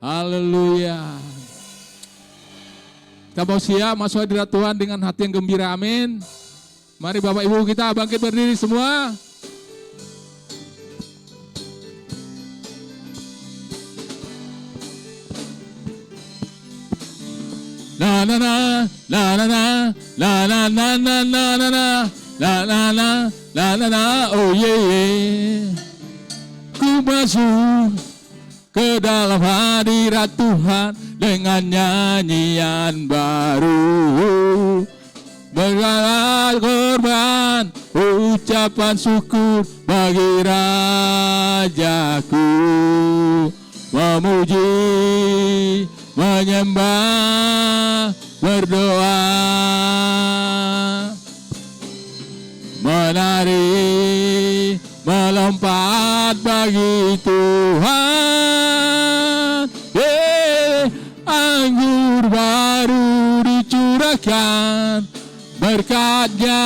Haleluya. Kita mau siap masuk hadirat Tuhan dengan hati yang gembira, amin. Mari Bapak Ibu kita bangkit berdiri semua. La la la la la la la la la la la la la la la la la la, oh yeah. Ku masuk ke dalam hadirat Tuhan dengan nyanyian baru, berkat korban ucapan syukur bagi Rajaku, memuji, menyembah, berdoa, menari, melompat bagi Tuhan. Anggur baru dicurahkan, berkatnya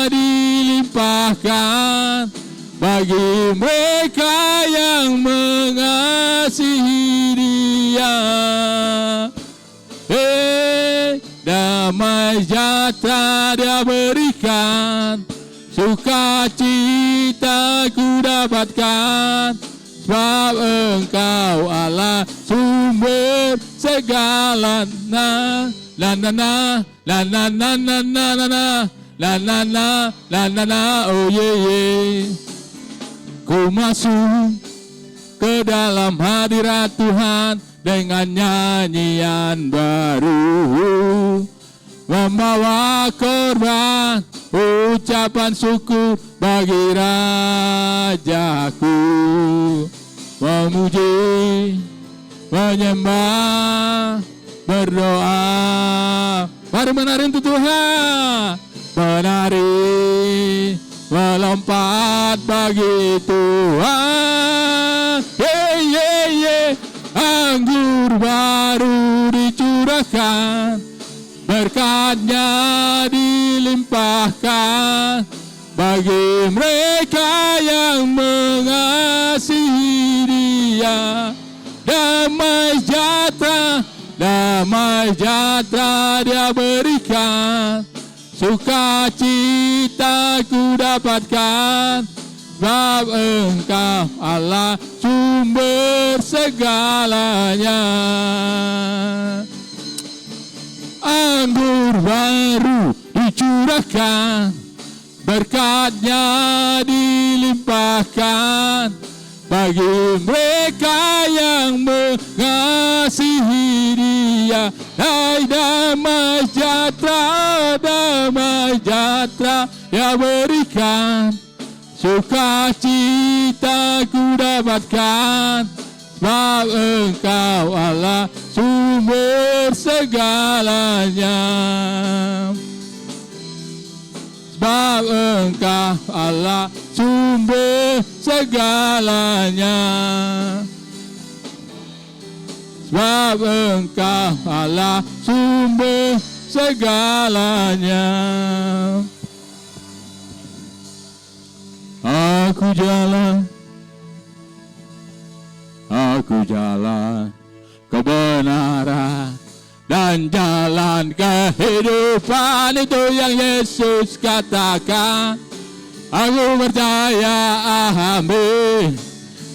dilimpahkan bagi mereka yang mengasihi Dia. Damai sejahtera Dia berikan, sukacita ku dapatkan, sebab Engkau Allah sumber segalanya. La la la la la la la la la la la la la la la, oh yeah. Ku masuk ke dalam hadirat Tuhan dengan nyanyian baru, membawa korban ucapan syukur bagi Rajaku, memuji, menyembah, berdoa. Mari menari untuk Tuhan, menari, melompat bagi Tuhan. Anggur baru dicurahkan, berkatnya dilimpahkan bagi mereka yang mengasihi Dia. Damai sejahtera Dia berikan, sukacita ku dapatkan, sebab Engkau Allah sumber segalanya. Anggur baru dicurahkan, berkatnya dilimpahkan bagi mereka yang mengasihi Dia. Damai sejahtera Dia berikan, sukacita ku dapatkan, sebab Engkau Allah sumber segalanya. Sebab Engkau Allah sumber segalanya. Sebab Engkau Allah sumber segalanya. Aku jalan kebenaran dan jalan kehidupan, itu yang Yesus katakan. Aku percaya, amin,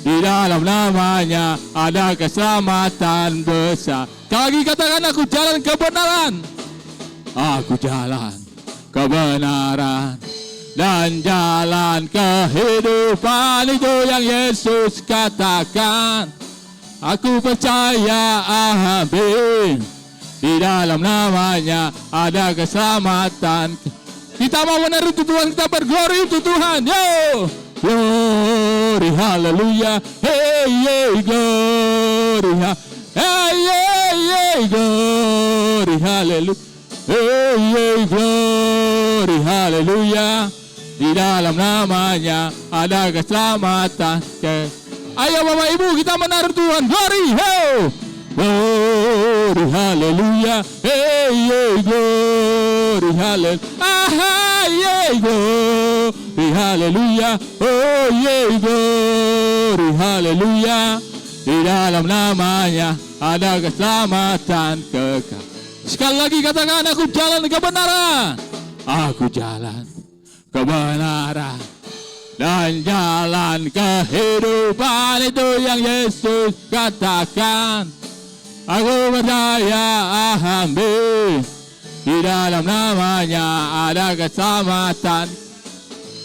di dalam namanya ada keselamatan besar. Lagi katakan, aku jalan kebenaran. Aku jalan kebenaran dan jalan kehidupan, itu yang Yesus katakan. Aku percaya, amin, di dalam namanya ada keselamatan. Kita mau menari untuk Tuhan, kita berglori untuk Tuhan. Yo, glory, haleluya. Hey, glory, hey, glory, haleluya. Hey, glory, haleluya. Di dalam namanya ada keselamatan. Ayo Bapak Ibu, kita menari Tuhan. Glory, hey, glory, haleluya. Hey, glory, haleluya. Hey, glory, haleluya. Oh, yeah, glory, haleluya. Di dalam namanya ada keselamatan kekal. Sekali lagi katakan, aku jalan kebenaran. Aku jalan kebenaran dan jalan kehidupan, itu yang Yesus katakan. Aku percaya, amin. Di dalam namanya ada keselamatan.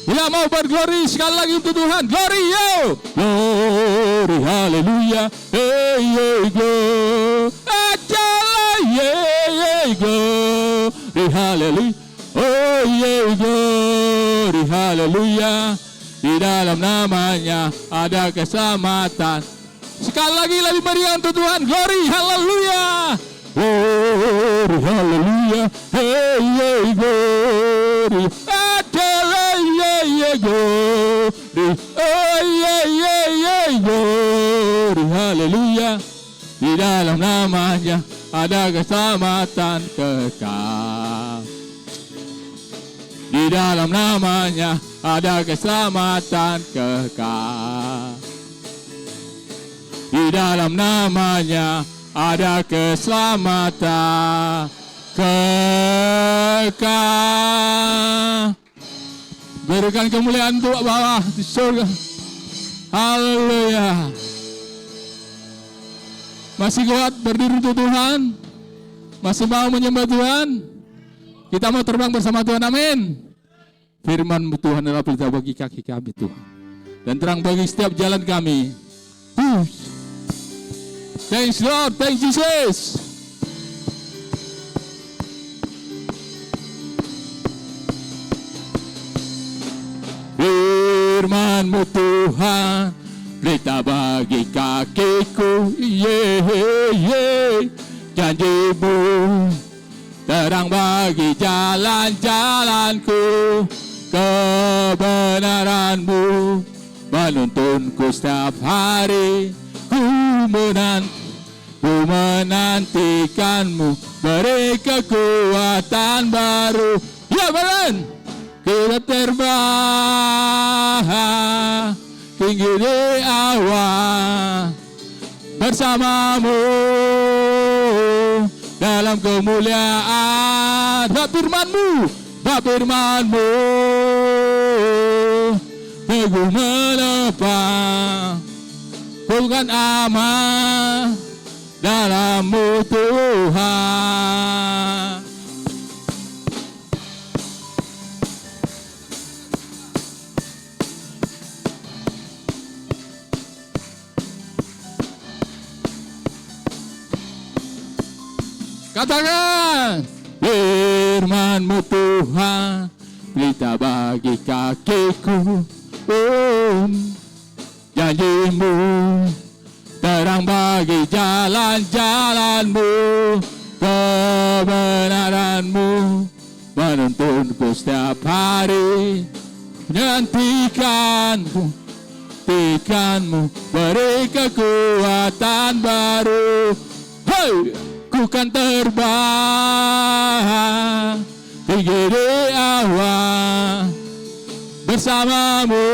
Bila mau berglori sekali lagi untuk Tuhan, glory yo, glory, haleluya, hey, hey, glory, ajalah, hey, glory, haleluya, oh, yeah, glory, haleluya. Di dalam namanya ada keselamatan. Sekali lagi lebih meriah untuk Tuhan, glory, haleluya, glory, haleluya, hey, hey, glory, adalah, yeah, glory, oh, yeah, glory, haleluya. Di dalam namanya ada keselamatan kekal. Di dalam namanya ada keselamatan kekal. Di dalam namanya ada keselamatan kekal. Berikan kemuliaan untuk bawah di surga. Haleluya. Masih kuat berdiri untuk Tuhan? Masih mau menyembah Tuhan? Kita mau terbang bersama Tuhan, amin. Firman Tuhan adalah pelita bagi kaki kami, Tuhan, dan terang bagi setiap jalan kami. Thanks Lord, thanks Jesus. Firman-Mu Tuhan, pelita bagi kakiku, janji-Mu terang bagi jalan-jalanku, kebenaran-Mu menuntunku setiap hari. Ku menantikan-Mu, beri kekuatan baru. Ya Baran, kita terbang tinggi di awan bersama-Mu dalam kemuliaan. Bab firman-Mu teguh menopang, bukan aman dalam-Mu Tuhan. Katakan, firman-Mu Tuhan, pelita bagi kakiku, janji-Mu terang bagi jalan-jalan-Mu, kebenaran-Mu menuntunku setiap hari. Menantikan-Mu, beri kekuatan baru. Hey! Ku kan terbang tinggi di awan bersama-Mu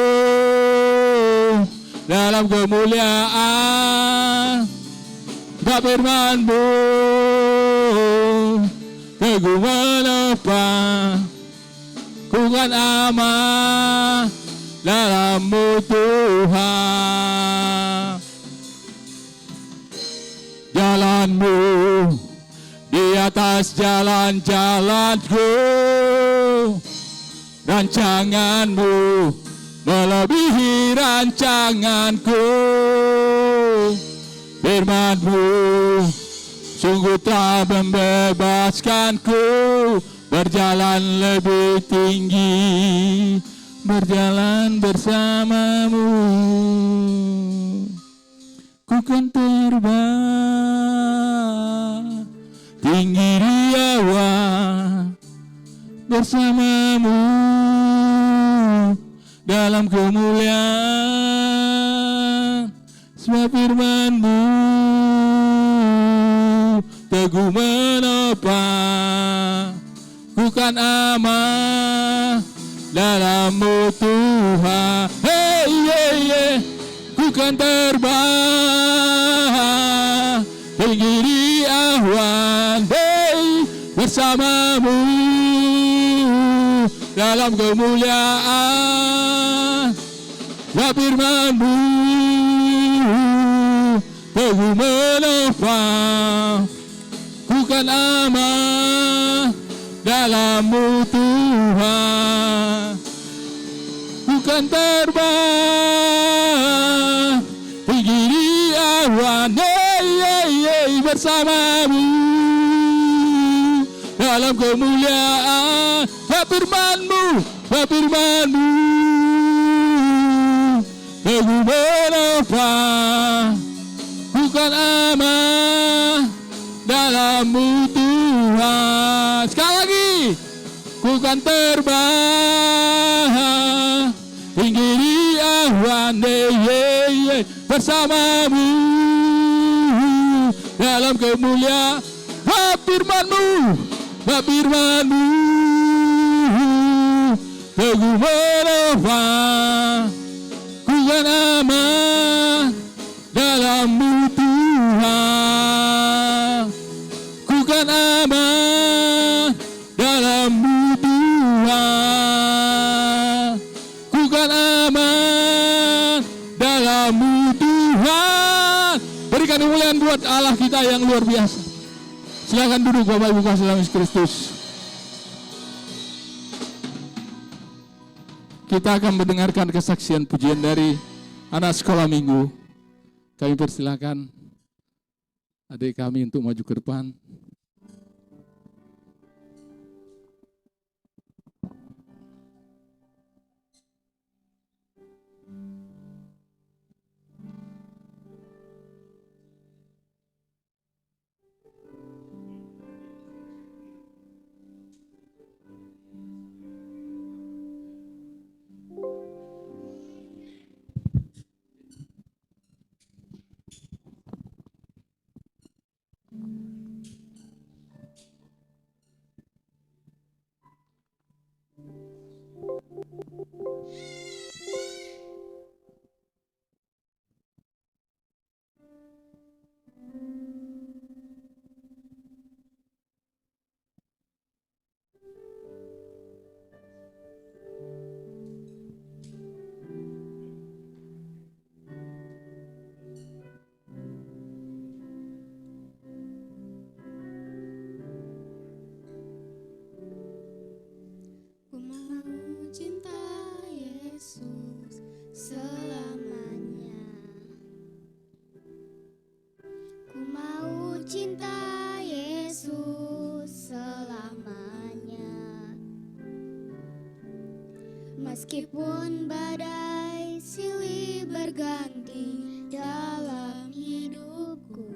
dalam kemuliaan. Bab firman-Mu teguh menopang, ku kan aman dalam-Mu Tuhan. Jalan-Mu di atas jalan-jalanku, rancangan-Mu melebihi rancanganku. Firman-Mu sungguh telah membebaskanku, berjalan lebih tinggi, berjalan bersama-Mu. Ku kan terbang tinggi di awan bersama-Mu dalam kemuliaan. Sebab firman-Mu teguh menopang, ku kan aman dalam-Mu Tuhan. Hey, yeah, yeah. Ku kan terbang bersamamu dalam kemuliaan. Ya firman-Mu teguh menopang, ku kan aman dalam-Mu Tuhan. Ku kan terbang tinggi di awan, bersama-Mu dalam kemuliaan. Ya firman-Mu, ya firman-Mu teguh menopang, ku kan aman dalam-Mu Tuhan. Sekali lagi, ku kan terbang tinggi di awan, bersama-Mu dalam kemuliaan. Ya firman-Mu, ya firman-Mu teguh menopang, ku kan aman dalam-Mu Tuhan. Ku kan aman dalam-Mu Tuhan. Ku kan aman dalam-Mu Tuhan. Berikan kemuliaan buat Allah kita yang luar biasa. Silakan duduk Bapak Ibu kasih dalam Yesus Kristus. Kita akan mendengarkan kesaksian pujian dari anak sekolah minggu. Kami persilakan adik kami untuk maju ke depan. Meskipun badai silih berganti dalam hidupku,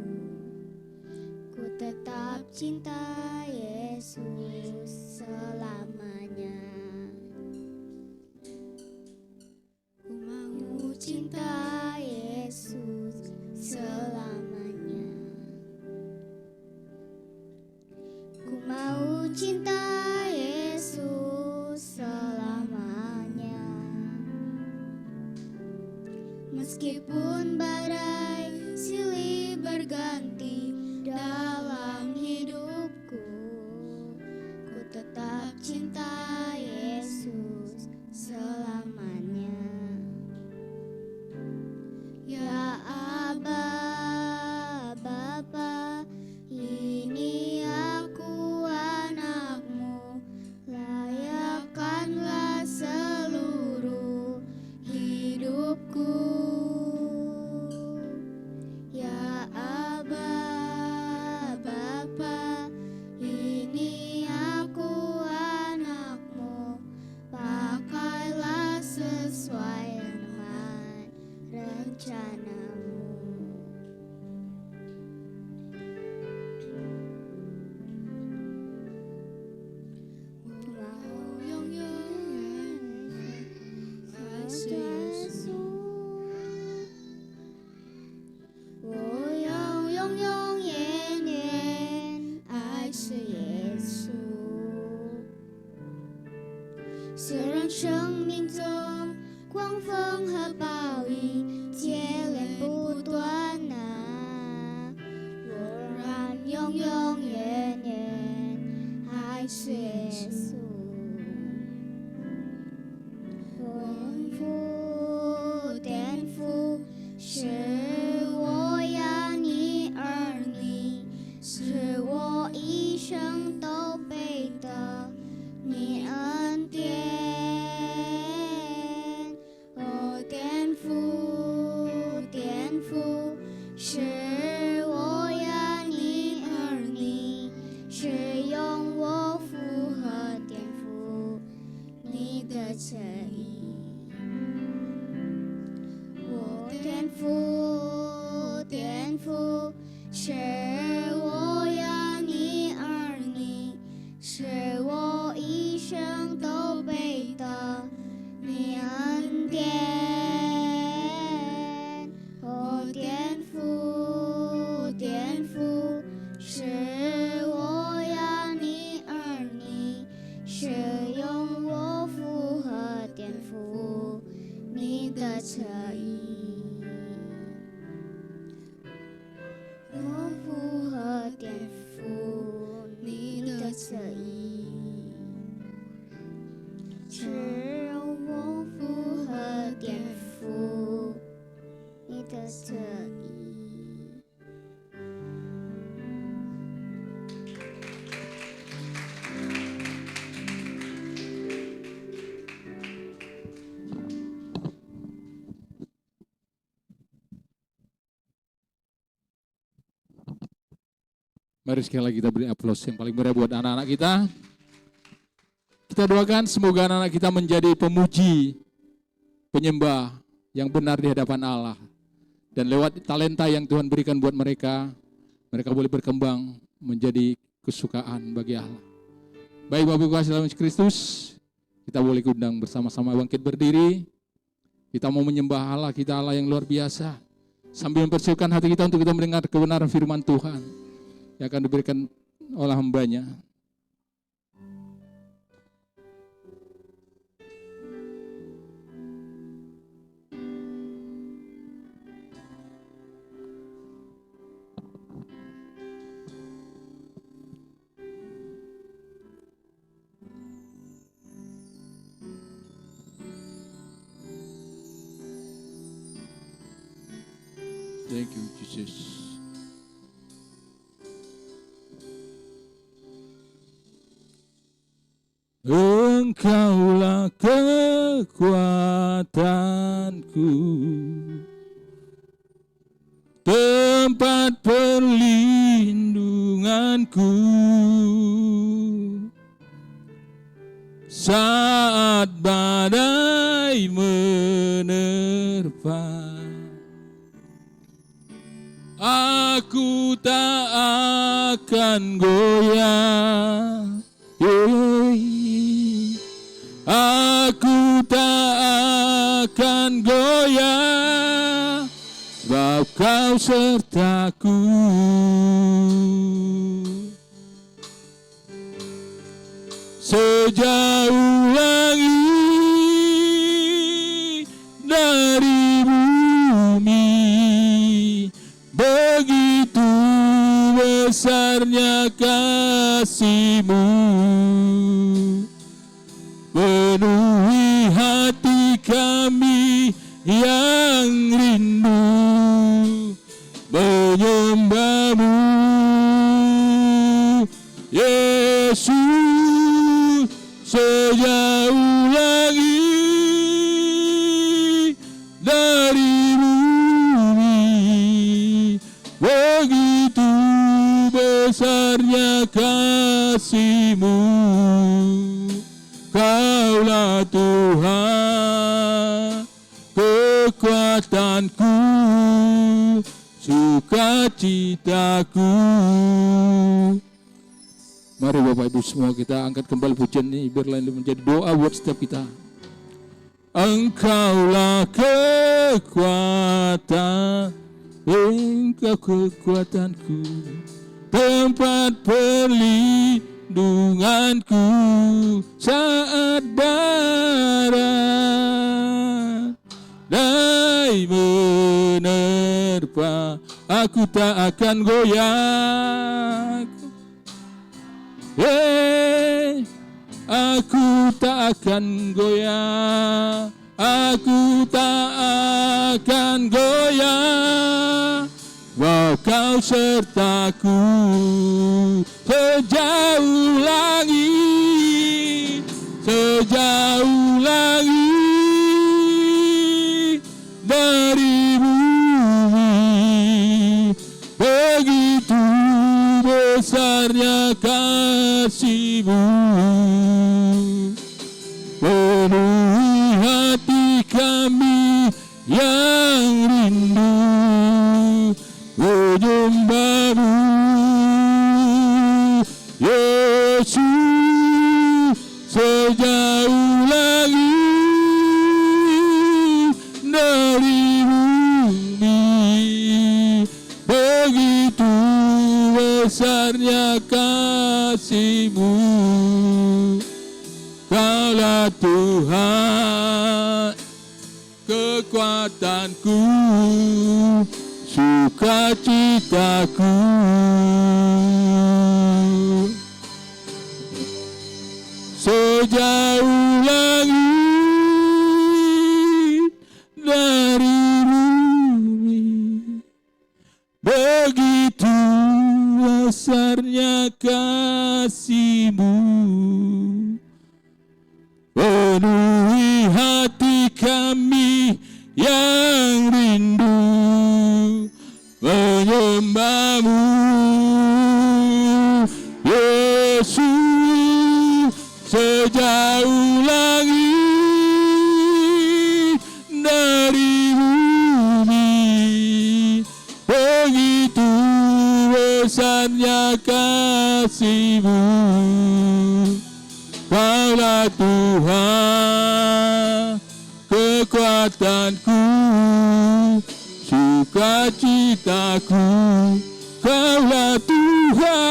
ku tetap cinta Yesus selamanya. Ku mau cinta Yesus selamanya. Ku mau cinta Yesus selamanya. Meskipun badai silih berganti dalam hidupku, ku tetap cinta Yesus selamanya. Ya Aba, Bapa, ini aku anakmu, layakkanlah seluruh hidupku. Ya Aba, Bapa, ini aku anakmu, pakailah sesuai dengan rencanamu. Mau yang kasih Yesus. Oh yang yen爱是耶稣，虽然生命中狂风和暴雨接连不断啊，我仍然永永远远我符合颠覆你的侧翼，只有我符合颠覆你的侧翼。Mari sekali lagi kita beri aplaus yang paling meriah buat anak-anak kita. Kita doakan semoga anak-anak kita menjadi pemuji, penyembah yang benar di hadapan Allah. Dan lewat talenta yang Tuhan berikan buat mereka, mereka boleh berkembang menjadi kesukaan bagi Allah. Baik Bapak Ibu kasih dalam Kristus, kita boleh undang bersama-sama bangkit berdiri. Kita mau menyembah Allah kita, Allah yang luar biasa. Sambil mempersiapkan hati kita untuk kita mendengar kebenaran firman Tuhan yang akan diberikan oleh hamba-Nya. Thank you, Jesus. Engkaulah kekuatanku, tempat perlindunganku, saat badai menerpa. Aku tak akan goyah. Aku tak akan goyah, sebab Kau sertaku. Sejauh langit dari bumi, begitu besarnya kasih-Mu. Penuhi hati kami yang rindu menyembah-Mu, Yesus. Sejauh langit dari bumi, begitu besarnya kasih-Mu. Kaulah Tuhan, kekuatanku, sukacitaku. Mari Bapak Ibu semua kita angkat kembali pujian ini, biarlah ini menjadi doa buat setiap kita. Engkaulah kekuatan, Engkau kekuatanku, tempat perlindunganku, saat badai menerpa. Aku tak akan goyah. Aku tak akan goyah. Aku tak akan goyah. Wah, Kau sertaku. Sejauh langit, sejauh langit dari bumi, begitu besarnya kasih-Mu. Penuhi hati kami yang rindu menyembah-Mu, Yesus. Sejauh langit dari bumi, begitu besarnya kasih-Mu. Kaulah Tuhan, kekuatanku, sukacitaku. Sejauh langit dari bumi, begitu besarnya kasih-Mu. Penuhi hati kami yang rindu menyembah-Mu, Yesus. Sejauh langit dari bumi, begitu besarnya kasih-Mu. Kaulah Tuhan, kekuatanku, sukacitaku. Kaulah Tuhan,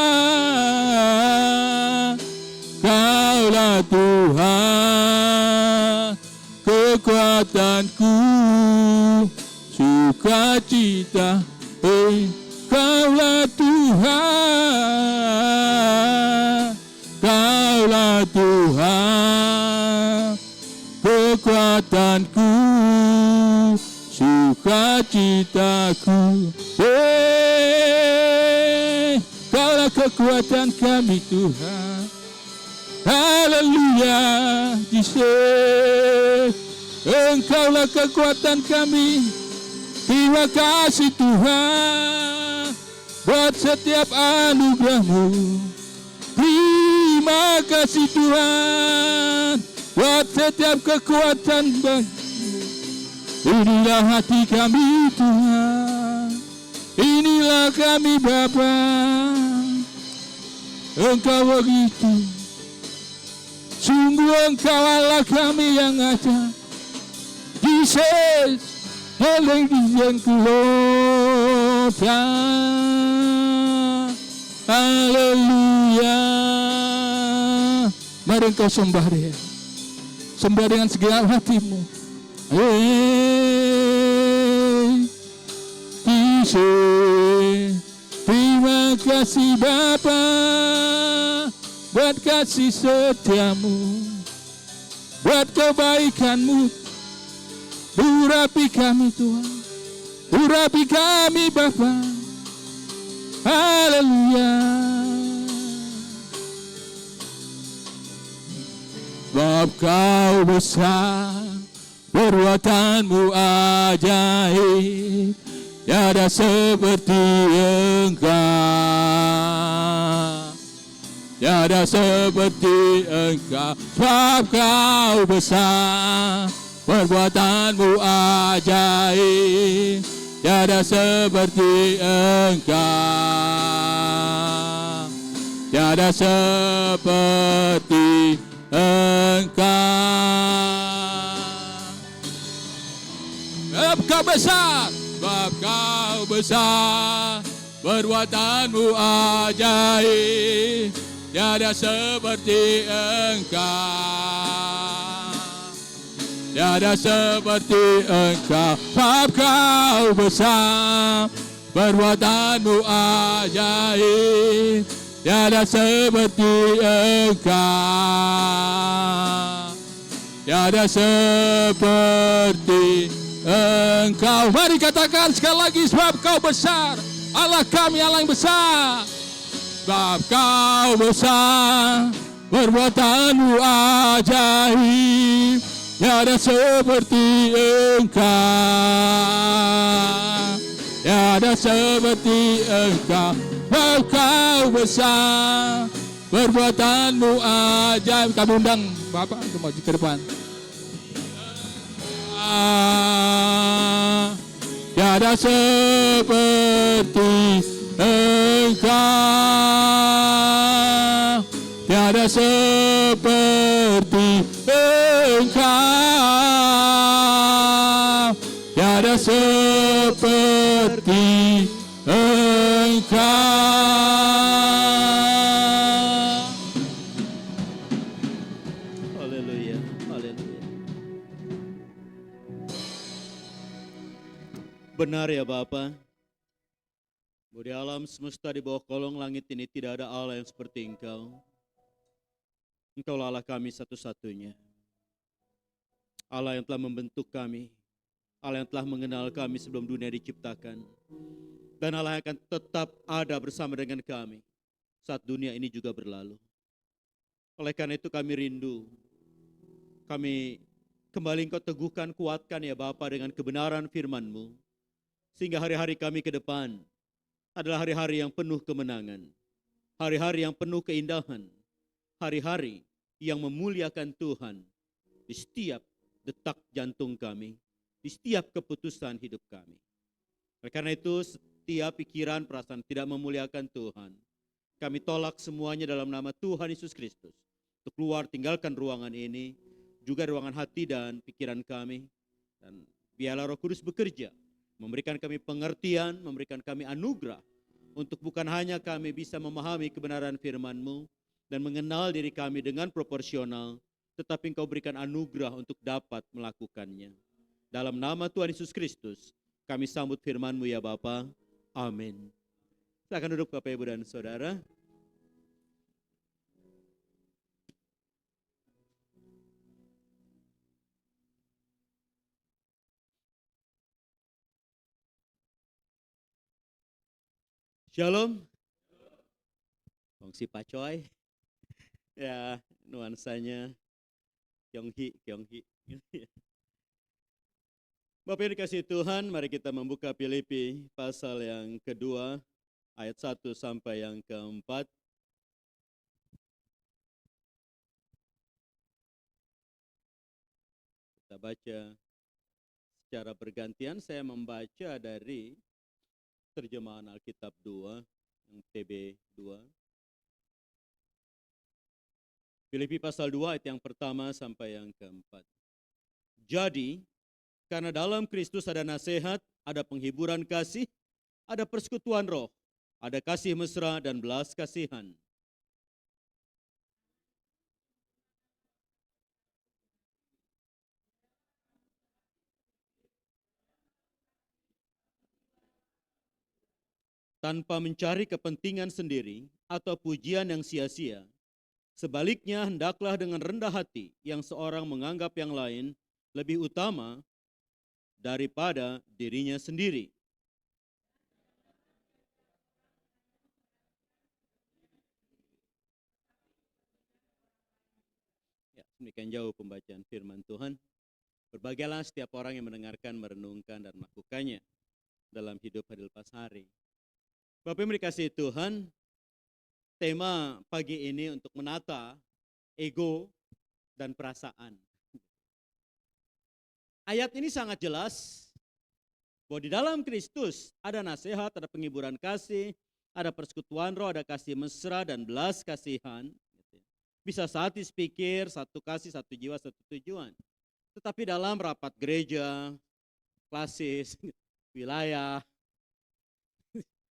Kaulah Tuhan, kekuatanku, sukacita. Kaulah Tuhan, Kaulah Tuhan, kekuatanku, sukacitaku. Kaulah kekuatan kami Tuhan. Haleluya, Yesus. Engkaulah kekuatan kami. Terima kasih Tuhan buat setiap anugerah-Mu. Terima kasih Tuhan buat setiap kekuatan Bang. Inilah hati kami Tuhan, inilah kami Bapa. Engkau begitu, sungguh Engkau Allah kami yang ada. Jesus, yang kelola. Haleluya. Mari engkau sembah dia. Sembah dengan segenap hatimu. Yesus, terima kasih Bapa buat kasih setiamu, buat kebaikan-Mu. Urapi kami Tuhan, urapi kami Bapa. Haleluya. Sebab Kau besar, perbuatan-Mu ajaib, tiada seperti Engkau, tiada seperti Engkau. Sebab Kau besar, perbuatan-Mu ajaib, tiada seperti Engkau, tiada seperti Engkau. Sebab Kau besar, sebab Kau besar, perbuatan-Mu ajaib, tiada seperti Engkau, tiada seperti Engkau. Sebab Kau besar, perbuatan-Mu ajaib, tiada seperti Engkau, tiada seperti Engkau. Mari katakan sekali lagi, sebab Kau besar, Allah kami Allah yang besar. Sebab Kau besar, perbuatan-Mu ajaib, tiada seperti Engkau, tiada seperti Engkau. Sebab Kau besar, perbuatan-Mu ajaib. Kami undang Bapak untuk maju ke depan. Tiada seperti Engkau, tiada seperti Engkau, tiada seperti Engkau. Haleluya, haleluya. Benar ya Bapa, Bahwa di alam semesta di bawah kolong langit ini tidak ada Allah yang seperti Engkau. Engkaulah Allah kami satu-satunya. Allah yang telah membentuk kami. Allah yang telah mengenal kami sebelum dunia diciptakan. Dan Allah yang akan tetap ada bersama dengan kami saat dunia ini juga berlalu. Oleh karena itu kami rindu. Kami kembali Engkau teguhkan, kuatkan ya Bapa dengan kebenaran firman-Mu. Sehingga hari-hari kami ke depan adalah hari-hari yang penuh kemenangan. Hari-hari yang penuh keindahan. Hari-hari yang memuliakan Tuhan di setiap detak jantung kami, di setiap keputusan hidup kami. Oleh karena itu, setiap pikiran, perasaan tidak memuliakan Tuhan, kami tolak semuanya dalam nama Tuhan Yesus Kristus. Untuk keluar, tinggalkan ruangan ini, juga ruangan hati dan pikiran kami. Dan biarlah Roh Kudus bekerja, memberikan kami pengertian, memberikan kami anugerah, untuk bukan hanya kami bisa memahami kebenaran firman-Mu, dan mengenal diri kami dengan proporsional, tetapi Engkau berikan anugerah untuk dapat melakukannya. Dalam nama Tuhan Yesus Kristus, kami sambut firman-Mu ya Bapa. Amin. Silakan duduk Bapak, Ibu, dan Saudara. Shalom. Kongsi Pak Coy. Ya, nuansanya Kyonghi. Bapak yang dikasihi Tuhan, mari kita membuka Filipi pasal yang kedua, ayat 1 sampai yang keempat. Kita baca secara bergantian, saya membaca dari terjemahan Alkitab 2, yang TB 2. Filipi pasal 2 ayat yang pertama sampai yang keempat. Jadi, karena dalam Kristus ada nasihat, ada penghiburan kasih, ada persekutuan roh, ada kasih mesra dan belas kasihan. Tanpa mencari kepentingan sendiri atau pujian yang sia-sia. Sebaliknya, hendaklah dengan rendah hati yang seorang menganggap yang lain lebih utama daripada dirinya sendiri. Ya, demikian jauh pembacaan firman Tuhan. Berbahagialah setiap orang yang mendengarkan, merenungkan, dan melakukannya dalam hidup hari lepas hari. Bapak yang dikasihi Tuhan, tema pagi ini untuk menata ego dan perasaan. Ayat ini sangat jelas bahwa di dalam Kristus ada nasihat, ada penghiburan kasih, ada persekutuan roh, ada kasih mesra dan belas kasihan. Bisa satu pikir, satu kasih, satu jiwa, satu tujuan. Tetapi dalam rapat gereja, klasis, wilayah,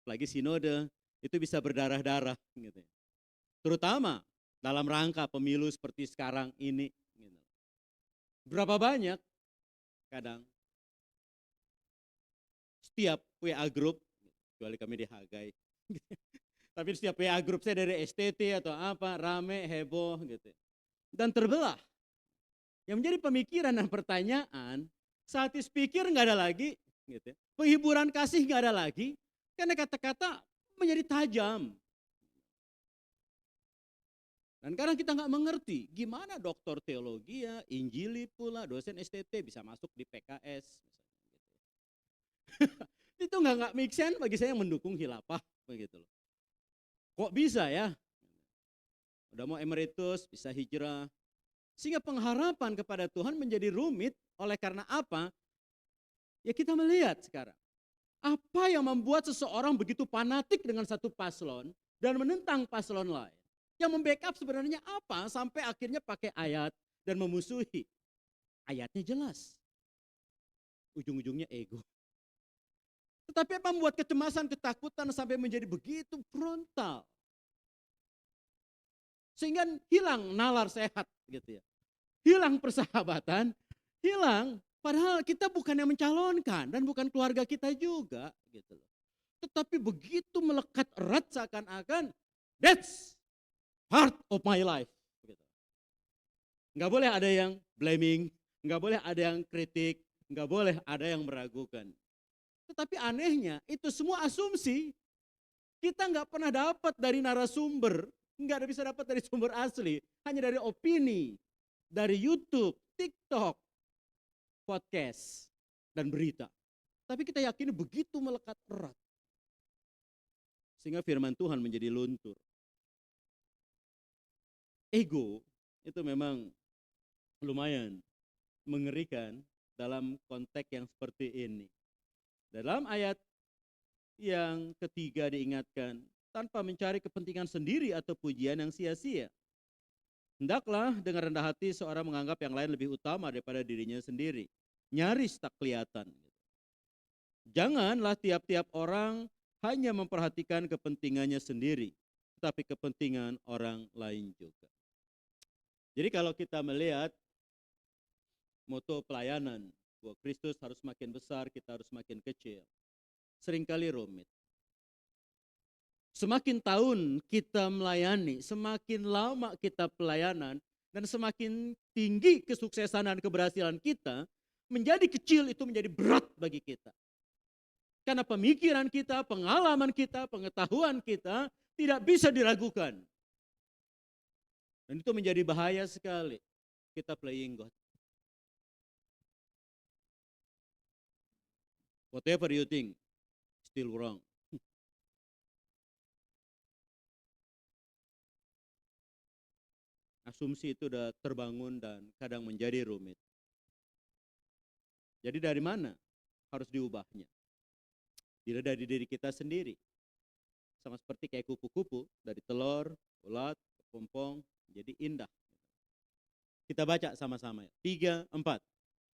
lagi sinode, itu bisa berdarah-darah, gitu. Terutama dalam rangka pemilu seperti sekarang ini. Gitu. Berapa banyak kadang setiap WA group, kecuali kami di Hagai, tapi setiap WA group saya dari STT atau apa, rame, heboh, gitu. Dan terbelah. Yang menjadi pemikiran dan pertanyaan, saat pikir nggak ada lagi, gitu. Penghiburan kasih nggak ada lagi, karena kata-kata menjadi tajam. Dan kadang kita nggak mengerti gimana doktor teologi ya, injili pula, dosen STT bisa masuk di PKS. Itu nggak make sense bagi saya yang mendukung khilafah begitu loh. Kok bisa ya? Udah mau emeritus, bisa hijrah. Sehingga pengharapan kepada Tuhan menjadi rumit. Oleh karena apa? Ya kita melihat sekarang. Apa yang membuat seseorang begitu fanatik dengan satu paslon dan menentang paslon lain? Yang membackup sebenarnya apa sampai akhirnya pakai ayat dan memusuhi? Ayatnya jelas. Ujung-ujungnya ego. Tetapi apa membuat kecemasan, ketakutan sampai menjadi begitu frontal? Sehingga hilang nalar sehat gitu ya. Hilang persahabatan, hilang. Padahal kita bukan yang mencalonkan dan bukan keluarga kita juga gitu loh. Tetapi begitu melekat erat seakan-akan that's part of my life. Gitu. Nggak boleh ada yang blaming, nggak boleh ada yang kritik, nggak boleh ada yang meragukan. Tetapi anehnya itu semua asumsi. Kita nggak pernah dapat dari narasumber, nggak ada bisa dapat dari sumber asli, hanya dari opini, dari YouTube, TikTok, podcast, dan berita. Tapi kita yakini begitu melekat erat. Sehingga firman Tuhan menjadi luntur. Ego itu memang lumayan mengerikan dalam konteks yang seperti ini. Dalam ayat yang ketiga diingatkan, tanpa mencari kepentingan sendiri atau pujian yang sia-sia. Hendaklah dengan rendah hati seorang menganggap yang lain lebih utama daripada dirinya sendiri. Nyaris tak kelihatan. Janganlah tiap-tiap orang hanya memperhatikan kepentingannya sendiri, tetapi kepentingan orang lain juga. Jadi kalau kita melihat moto pelayanan, bahwa Kristus harus makin besar, kita harus makin kecil. Seringkali rumit. Semakin tahun kita melayani, semakin lama kita pelayanan, dan semakin tinggi kesuksesan dan keberhasilan kita, menjadi kecil itu menjadi berat bagi kita. Karena pemikiran kita, pengalaman kita, pengetahuan kita tidak bisa diragukan. Dan itu menjadi bahaya sekali. Kita playing God. Whatever you think, still wrong. Asumsi itu sudah terbangun dan kadang menjadi rumit. Jadi dari mana harus diubahnya? Tidak dari diri kita sendiri. Sama seperti kayak kupu-kupu, dari telur, ulat, kepompong, jadi indah. Kita baca sama-sama. 3, 4.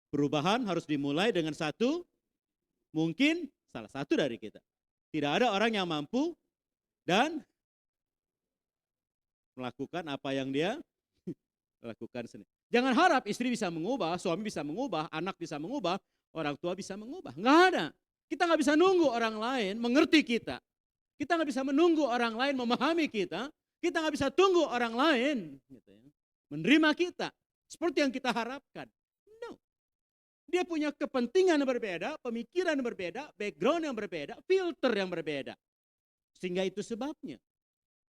Perubahan harus dimulai dengan satu, mungkin salah satu dari kita. Tidak ada orang yang mampu dan melakukan apa yang dia lakukan sendiri. Jangan harap istri bisa mengubah, suami bisa mengubah, anak bisa mengubah, orang tua bisa mengubah. Nggak ada. Kita nggak bisa nunggu orang lain mengerti kita. Kita nggak bisa menunggu orang lain memahami kita. Kita nggak bisa tunggu orang lain gitu ya, menerima kita seperti yang kita harapkan. No. Dia punya kepentingan yang berbeda, pemikiran yang berbeda, background yang berbeda, filter yang berbeda. Sehingga itu sebabnya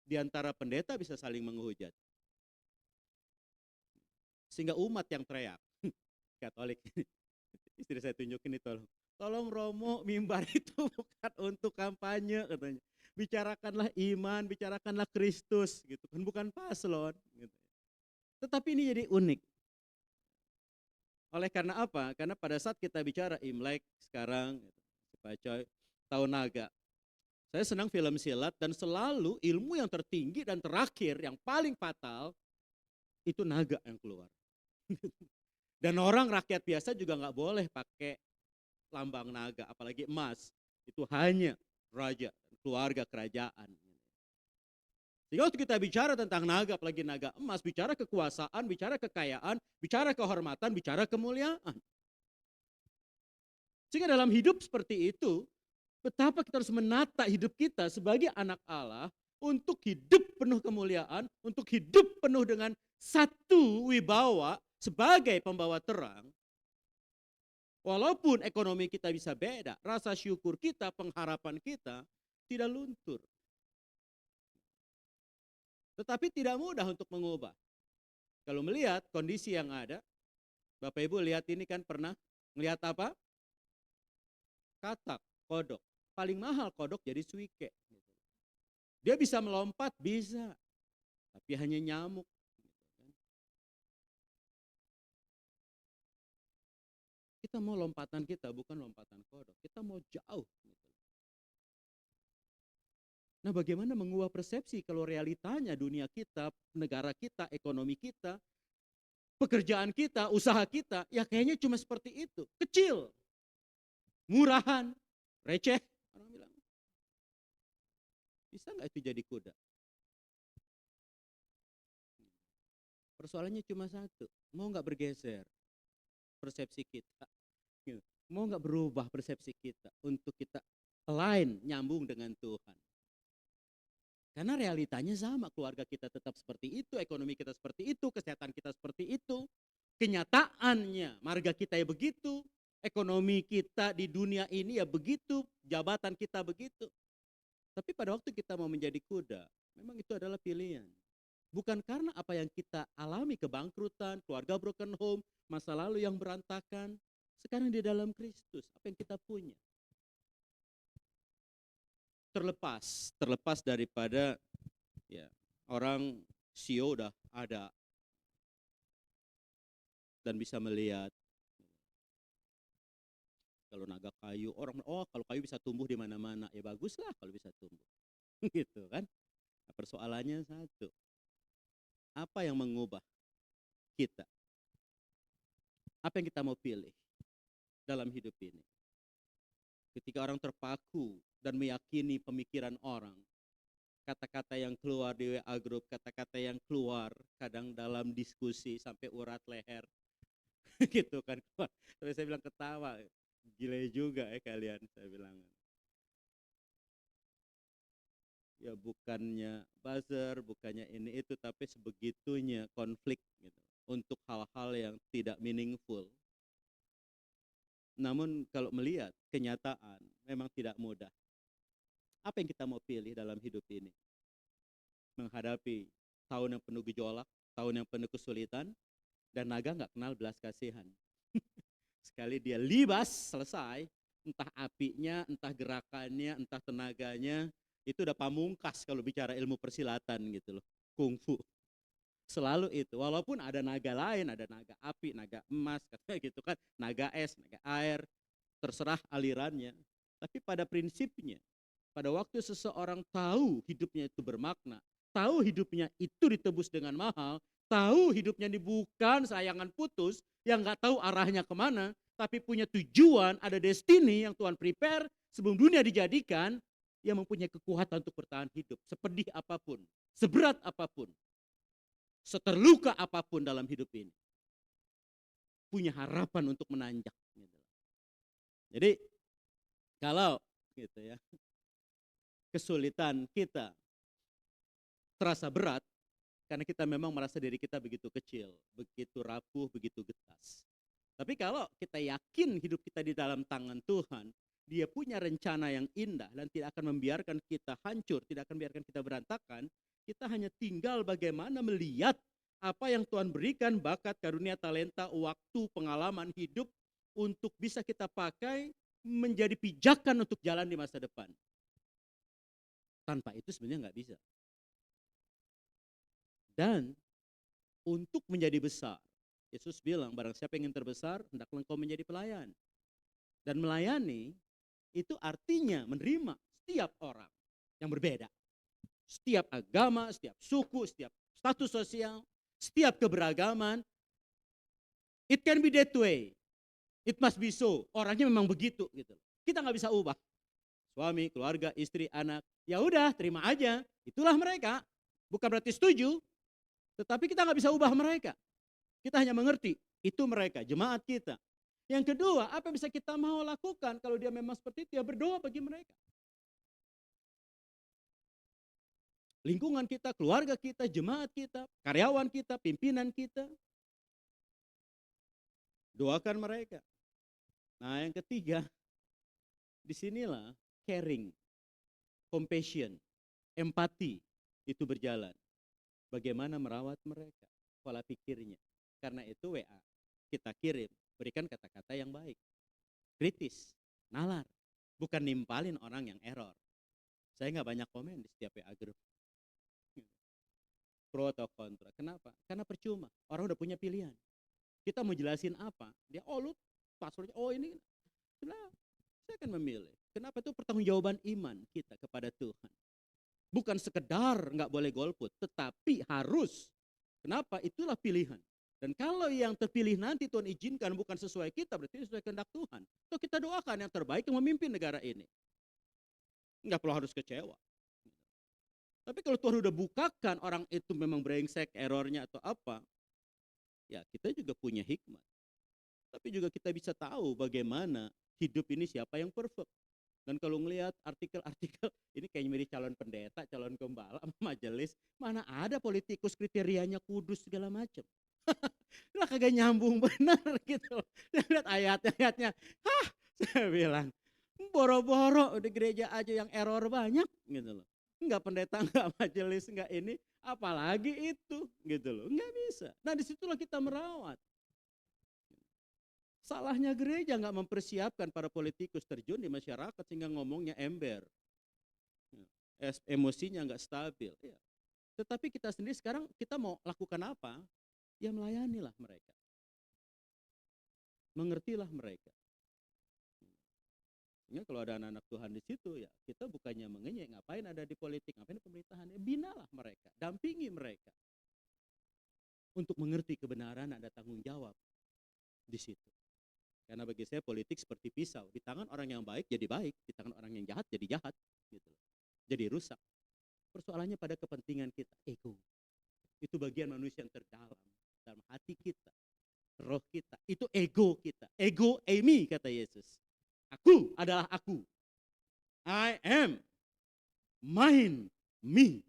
di antara pendeta bisa saling menghujat. Sehingga umat yang teriak, Katolik, istri saya tunjukin nih tolong Romo, mimbar itu bukan untuk kampanye katanya. Bicarakanlah iman, bicarakanlah Kristus gitu kan, bukan paslon gitu. Tetapi ini jadi unik. Oleh karena apa? Karena pada saat kita bicara Imlek sekarang, baca tahun naga. Saya senang film silat dan selalu ilmu yang tertinggi dan terakhir yang paling fatal itu naga yang keluar. Dan orang rakyat biasa juga nggak boleh pakai lambang naga, apalagi emas. Itu hanya raja, keluarga kerajaan. Sehingga waktu kita bicara tentang naga, apalagi naga emas, bicara kekuasaan, bicara kekayaan, bicara kehormatan, bicara kemuliaan. Sehingga dalam hidup seperti itu, betapa kita harus menata hidup kita sebagai anak Allah untuk hidup penuh kemuliaan, untuk hidup penuh dengan satu wibawa sebagai pembawa terang. Walaupun ekonomi kita bisa beda, rasa syukur kita, pengharapan kita tidak luntur. Tetapi tidak mudah untuk mengubah. Kalau melihat kondisi yang ada, Bapak Ibu lihat ini kan pernah melihat apa? Katak, kodok. Paling mahal kodok jadi suike. Dia bisa melompat, bisa. Tapi hanya nyamuk. Kita mau lompatan kita bukan lompatan kodok. Kita mau jauh. Nah, bagaimana mengubah persepsi kalau realitanya dunia kita, negara kita, ekonomi kita, pekerjaan kita, usaha kita, ya kayaknya cuma seperti itu. Kecil, murahan, receh. Orang bilang, bisa nggak itu jadi kuda? Persoalannya cuma satu, mau nggak bergeser persepsi kita? Mau nggak berubah persepsi kita untuk kita align, nyambung dengan Tuhan. Karena realitanya sama, keluarga kita tetap seperti itu, ekonomi kita seperti itu, kesehatan kita seperti itu. Kenyataannya, marga kita ya begitu, ekonomi kita di dunia ini ya begitu, jabatan kita begitu. Tapi pada waktu kita mau menjadi kuda, memang itu adalah pilihan. Bukan karena apa yang kita alami, kebangkrutan, keluarga broken home, masa lalu yang berantakan. Sekarang di dalam Kristus, apa yang kita punya? Terlepas daripada ya orang CEO udah ada dan bisa melihat kalau naga kayu, orang kalau kayu bisa tumbuh di mana-mana, ya baguslah kalau bisa tumbuh. Gitu kan. Nah, persoalannya satu, apa yang mengubah kita? Apa yang kita mau pilih dalam hidup ini? Ketika orang terpaku dan meyakini pemikiran orang, kata-kata yang keluar di WA group, kata-kata yang keluar kadang dalam diskusi sampai urat leher, gitu kan. Tapi saya bilang ketawa, gila juga kalian, saya bilang. Ya bukannya buzzer, bukannya ini itu, tapi sebegitunya konflik gitu, untuk hal-hal yang tidak meaningful. Namun kalau melihat kenyataan memang tidak mudah. Apa yang kita mau pilih dalam hidup ini? Menghadapi tahun yang penuh gejolak, tahun yang penuh kesulitan, dan naga nggak kenal belas kasihan. Sekali dia libas, selesai, entah apinya, entah gerakannya, entah tenaganya, itu udah pamungkas kalau bicara ilmu persilatan gitu loh, kungfu. Selalu itu, walaupun ada naga lain, ada naga api, naga emas, kayak gitu kan, naga es, naga air, terserah alirannya. Tapi pada prinsipnya, pada waktu seseorang tahu hidupnya itu bermakna, tahu hidupnya itu ditebus dengan mahal, tahu hidupnya ini bukan sayangan putus, yang gak tahu arahnya kemana, tapi punya tujuan, ada destiny yang Tuhan prepare sebelum dunia dijadikan, yang mempunyai kekuatan untuk bertahan hidup, sepedih apapun, seberat apapun, seterluka apapun dalam hidup ini, punya harapan untuk menanjak. Jadi kalau gitu ya, kesulitan kita terasa berat karena kita memang merasa diri kita begitu kecil, begitu rapuh, begitu getas. Tapi kalau kita yakin hidup kita di dalam tangan Tuhan, Dia punya rencana yang indah dan tidak akan membiarkan kita hancur, tidak akan membiarkan kita berantakan. Kita hanya tinggal bagaimana melihat apa yang Tuhan berikan, bakat, karunia, talenta, waktu, pengalaman hidup untuk bisa kita pakai menjadi pijakan untuk jalan di masa depan. Tanpa itu sebenarnya nggak bisa. Dan untuk menjadi besar, Yesus bilang barang siapa yang ingin terbesar, hendaklah engkau menjadi pelayan. Dan melayani itu artinya menerima setiap orang yang berbeda. Setiap agama, setiap suku, setiap status sosial, setiap keberagaman. It can be that way. It must be so. Orangnya memang begitu gitu. Kita nggak bisa ubah. Suami, keluarga, istri, anak. Ya udah, terima aja. Itulah mereka. Bukan berarti setuju, tetapi kita nggak bisa ubah mereka. Kita hanya mengerti, itu mereka, jemaat kita. Yang kedua, apa yang bisa kita mau lakukan kalau dia memang seperti itu, ya berdoa bagi mereka. Lingkungan kita, keluarga kita, jemaat kita, karyawan kita, pimpinan kita. Doakan mereka. Nah yang ketiga, disinilah caring, compassion, empati itu berjalan. Bagaimana merawat mereka, pola pikirnya. Karena itu WA kita kirim, berikan kata-kata yang baik, kritis, nalar, bukan nimpalin orang yang error. Saya nggak banyak komen di setiap WA group, pro atau kontra. Kenapa? Karena percuma, orang udah punya pilihan. Kita mau jelasin apa, dia lu passwordnya, ini, nah, saya akan memilih. Kenapa? Itu pertanggungjawaban iman kita kepada Tuhan. Bukan sekedar nggak boleh golput, tetapi harus. Kenapa? Itulah pilihan. Dan kalau yang terpilih nanti Tuhan izinkan bukan sesuai kita, berarti sesuai kehendak Tuhan. So kita doakan yang terbaik yang memimpin negara ini. Nggak perlu harus kecewa. Tapi kalau Tuhan udah bukakan orang itu memang brengsek, errornya atau apa, ya kita juga punya hikmat. Tapi juga kita bisa tahu bagaimana hidup ini siapa yang perfect. Dan kalau ngelihat artikel-artikel, ini kayaknya mirip calon pendeta, calon gembala, majelis, mana ada politikus kriterianya kudus segala macam. Lah kagak nyambung benar gitu. Saya lihat ayat-ayatnya, hah, saya bilang, boro-boro di gereja aja yang error banyak gitu loh. Enggak pendeta, enggak majelis, enggak ini, apalagi itu gitu loh. Enggak bisa. Nah disitulah kita merawat. Salahnya gereja nggak mempersiapkan para politikus terjun di masyarakat sehingga ngomongnya ember. Emosinya nggak stabil. Ya. Tetapi kita sendiri sekarang kita mau lakukan apa? Ya melayanilah mereka. Mengertilah mereka. Ya, kalau ada anak-anak Tuhan di situ ya kita bukannya mengenyek, ngapain ada di politik, ngapain di pemerintahan, ya binalah mereka, dampingi mereka. Untuk mengerti kebenaran ada tanggung jawab di situ. Karena bagi saya politik seperti pisau, di tangan orang yang baik jadi baik, di tangan orang yang jahat jadi jahat, gitu. Jadi rusak. Persoalannya pada kepentingan kita, ego. Itu bagian manusia yang terdalam, dalam hati kita, roh kita, itu ego kita. Ego eimi kata Yesus. Aku adalah aku. I am, mine, me.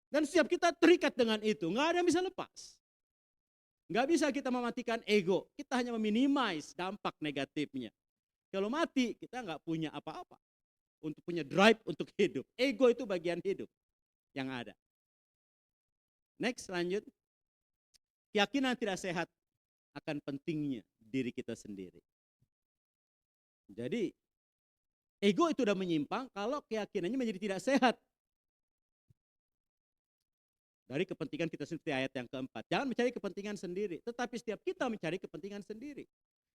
Dan setiap kita terikat dengan itu, nggak ada yang bisa lepas. Nggak bisa kita mematikan ego, kita hanya meminimize dampak negatifnya. Kalau mati, kita nggak punya apa-apa. Untuk punya drive untuk hidup. Ego itu bagian hidup yang ada. Next, lanjut. Keyakinan tidak sehat akan pentingnya diri kita sendiri. Jadi, ego itu udah menyimpang kalau keyakinannya menjadi tidak sehat. Dari kepentingan kita seperti ayat yang keempat. Jangan mencari kepentingan sendiri. Tetapi setiap kita mencari kepentingan sendiri.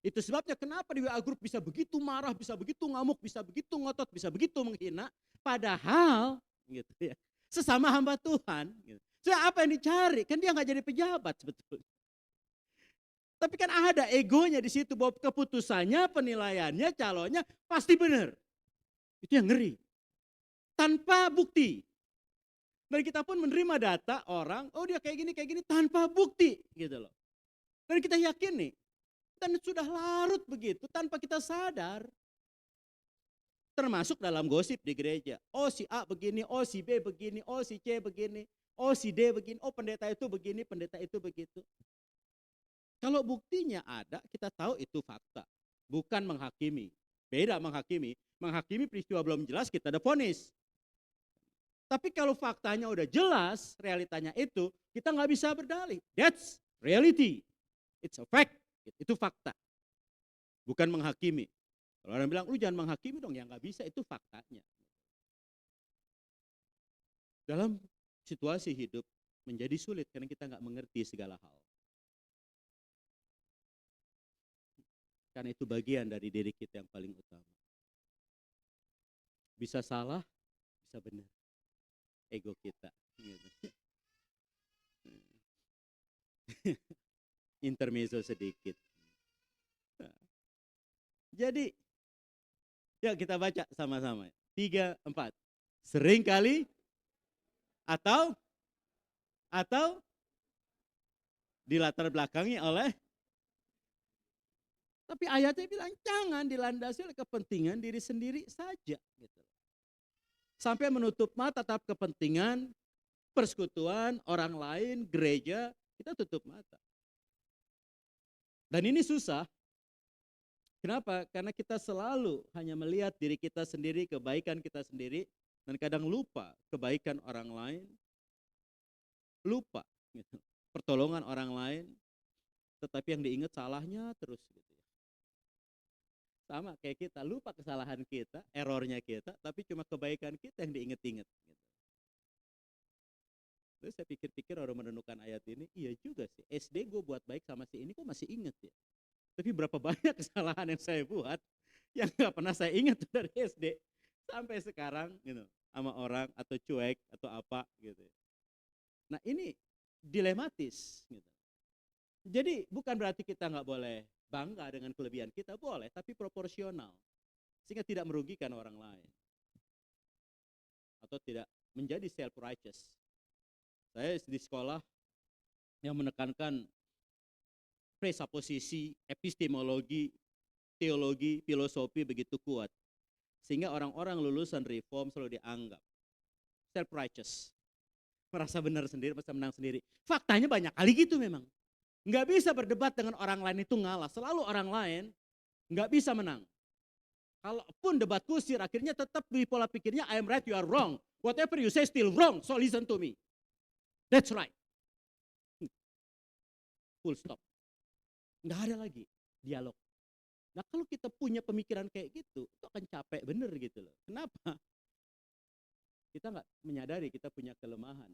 Itu sebabnya kenapa di WA Group bisa begitu marah, bisa begitu ngamuk, bisa begitu ngotot, bisa begitu menghina. Padahal gitu ya, sesama hamba Tuhan. Gitu. So, apa yang dicari? Kan dia nggak jadi pejabat sebetulnya. Tapi kan ada egonya di situ bahwa keputusannya, penilaiannya, calonnya pasti benar. Itu yang ngeri. Tanpa bukti. Dan kita pun menerima data orang, oh dia kayak gini tanpa bukti gitu loh. Dan kita yakin nih, dan sudah larut begitu tanpa kita sadar. Termasuk dalam gosip di gereja. Oh si A begini, oh si B begini, oh si C begini, oh si D begini, oh pendeta itu begini, pendeta itu begitu. Kalau buktinya ada, kita tahu itu fakta. Bukan menghakimi. Beda menghakimi. Menghakimi peristiwa belum jelas, kita ada vonis. Tapi kalau faktanya udah jelas, realitanya itu, kita nggak bisa berdalih. That's reality. It's a fact. Itu fakta. Bukan menghakimi. Kalau orang bilang, lu jangan menghakimi dong, ya nggak bisa, itu faktanya. Dalam situasi hidup menjadi sulit karena kita nggak mengerti segala hal. Karena itu bagian dari diri kita yang paling utama. Bisa salah, bisa benar. Ego kita. Intermezzo sedikit. Jadi, yuk kita baca sama-sama. 3, 4. Seringkali atau dilatar belakangi oleh, tapi ayatnya bilang jangan dilandasi oleh kepentingan diri sendiri saja. Gitu. Sampai menutup mata terhadap kepentingan persekutuan orang lain, gereja, kita tutup mata. Dan ini susah. Kenapa? Karena kita selalu hanya melihat diri kita sendiri, kebaikan kita sendiri, dan kadang lupa kebaikan orang lain, lupa gitu, pertolongan orang lain, tetapi yang diingat salahnya terus gitu. Sama kayak kita, lupa kesalahan kita, errornya kita, tapi cuma kebaikan kita yang diinget-inget. Gitu. Terus saya pikir-pikir orang merenungkan ayat ini, iya juga sih, SD gue buat baik sama si ini kok masih inget ya. Tapi berapa banyak kesalahan yang saya buat, yang gak pernah saya ingat dari SD, sampai sekarang gitu, sama orang, atau cuek, atau apa gitu. Nah ini dilematis gitu. Jadi bukan berarti kita gak boleh bangga dengan kelebihan kita, boleh, tapi proporsional. Sehingga tidak merugikan orang lain. Atau tidak menjadi self-righteous. Saya di sekolah yang menekankan presupposisi, epistemologi, teologi, filosofi begitu kuat. Sehingga orang-orang lulusan reform selalu dianggap self-righteous. Merasa benar sendiri, merasa menang sendiri. Faktanya banyak kali gitu memang. Nggak bisa berdebat dengan orang lain itu ngalah. Selalu orang lain nggak bisa menang. Kalaupun debat kusir, akhirnya tetap di pola pikirnya, I am right, you are wrong. Whatever you say still wrong, so listen to me. That's right. Full stop. Nggak ada lagi dialog. Nah kalau kita punya pemikiran kayak gitu, itu akan capek bener gitu loh. Kenapa? Kita nggak menyadari kita punya kelemahan.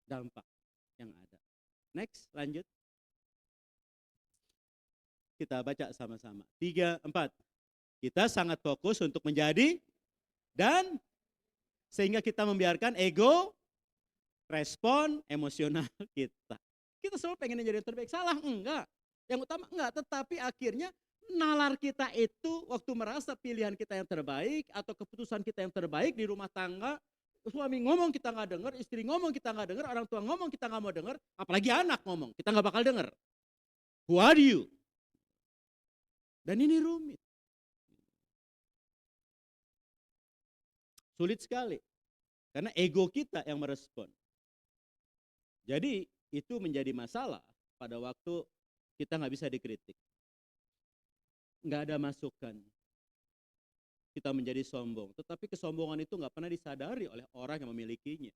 Dampak yang ada. Next, lanjut. Kita baca sama-sama. 3, 4. Kita sangat fokus untuk menjadi dan sehingga kita membiarkan ego respon emosional kita. Kita selalu pengen jadi yang terbaik. Salah? Enggak. Yang utama enggak. Tetapi akhirnya nalar kita itu waktu merasa pilihan kita yang terbaik atau keputusan kita yang terbaik di rumah tangga, suami ngomong kita nggak dengar, istri ngomong kita nggak dengar, orang tua ngomong kita nggak mau dengar, apalagi anak ngomong kita nggak bakal dengar. Who are you? Dan ini rumit. Sulit sekali. Karena ego kita yang merespon. Jadi itu menjadi masalah pada waktu kita nggak bisa dikritik. Nggak ada masukan. Kita menjadi sombong. Tetapi kesombongan itu nggak pernah disadari oleh orang yang memilikinya.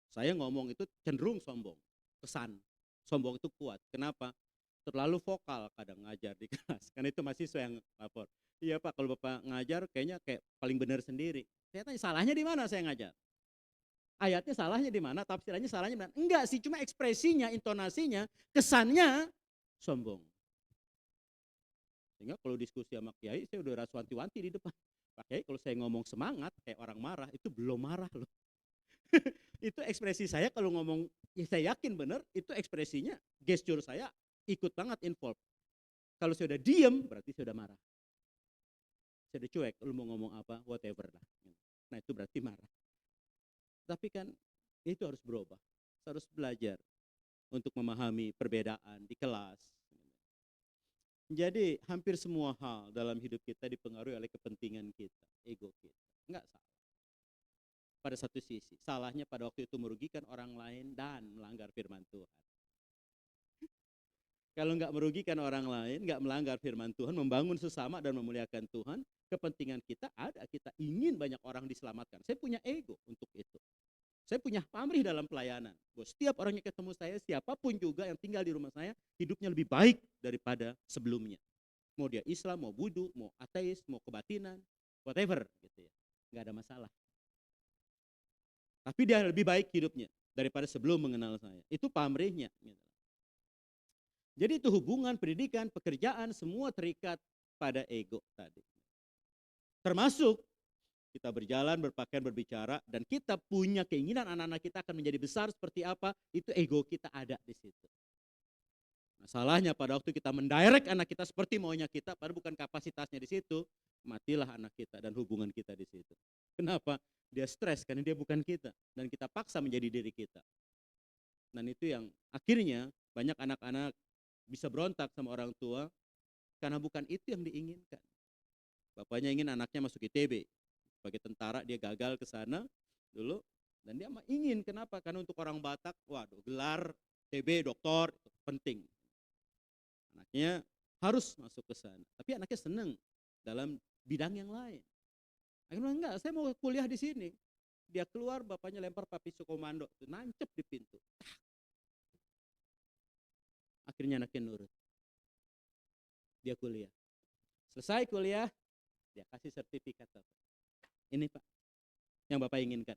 Saya ngomong itu cenderung sombong. Kesan. Sombong itu kuat. Kenapa? Terlalu vokal kadang ngajar di kelas. Kan itu mahasiswa yang lapor. Iya Pak, kalau Bapak ngajar kayaknya kayak paling benar sendiri. Saya tanya salahnya di mana saya ngajar? Ayatnya salahnya di mana? Tafsirannya salahnya di mana? Enggak sih, cuma ekspresinya, intonasinya, kesannya sombong. Sehingga kalau diskusi sama Kiai, saya udah rasa wanti-wanti di depan. Pak Kiai kalau saya ngomong semangat kayak orang marah, itu belum marah loh. Itu ekspresi saya kalau ngomong, ya saya yakin benar, itu ekspresinya, gesture saya ikut banget involve. Kalau saya udah diem, berarti saya udah marah. Saya udah cuek, lu mau ngomong apa, whatever lah. Nah itu berarti marah. Tapi kan itu harus berubah. Harus belajar untuk memahami perbedaan di kelas. Jadi hampir semua hal dalam hidup kita dipengaruhi oleh kepentingan kita, ego kita. Enggak salah. Pada satu sisi, salahnya pada waktu itu merugikan orang lain dan melanggar firman Tuhan. Kalau nggak merugikan orang lain, nggak melanggar firman Tuhan, membangun sesama dan memuliakan Tuhan, kepentingan kita ada, kita ingin banyak orang diselamatkan. Saya punya ego untuk itu. Saya punya pamrih dalam pelayanan. Bahwa setiap orang yang ketemu saya, siapapun juga yang tinggal di rumah saya, hidupnya lebih baik daripada sebelumnya. Mau dia Islam, mau Buddha, mau ateis, mau kebatinan, whatever gitu ya. Nggak ada masalah. Tapi dia lebih baik hidupnya daripada sebelum mengenal saya. Itu pamrihnya. Gitu. Jadi itu hubungan, pendidikan, pekerjaan, semua terikat pada ego tadi. Termasuk kita berjalan, berpakaian, berbicara, dan kita punya keinginan anak-anak kita akan menjadi besar seperti apa, itu ego kita ada di situ. Masalahnya pada waktu kita mendirect anak kita seperti maunya kita, padahal bukan kapasitasnya di situ, matilah anak kita dan hubungan kita di situ. Kenapa? Dia stres karena dia bukan kita, dan kita paksa menjadi diri kita. Dan itu yang akhirnya banyak anak-anak bisa berontak sama orang tua karena bukan itu yang diinginkan. Bapaknya ingin anaknya masuk ITB. Sebagai tentara dia gagal ke sana dulu dan dia ingin, kenapa? Karena untuk orang Batak, waduh, gelar TB doktor itu penting. Anaknya harus masuk ke sana. Tapi anaknya senang dalam bidang yang lain. Akhirnya enggak, saya mau kuliah di sini. Dia keluar, bapaknya lempar papisu komando, nancep di pintu. Akhirnya anaknya nurut. Dia kuliah. Selesai kuliah, dia kasih sertifikat. Ini Pak, yang Bapak inginkan.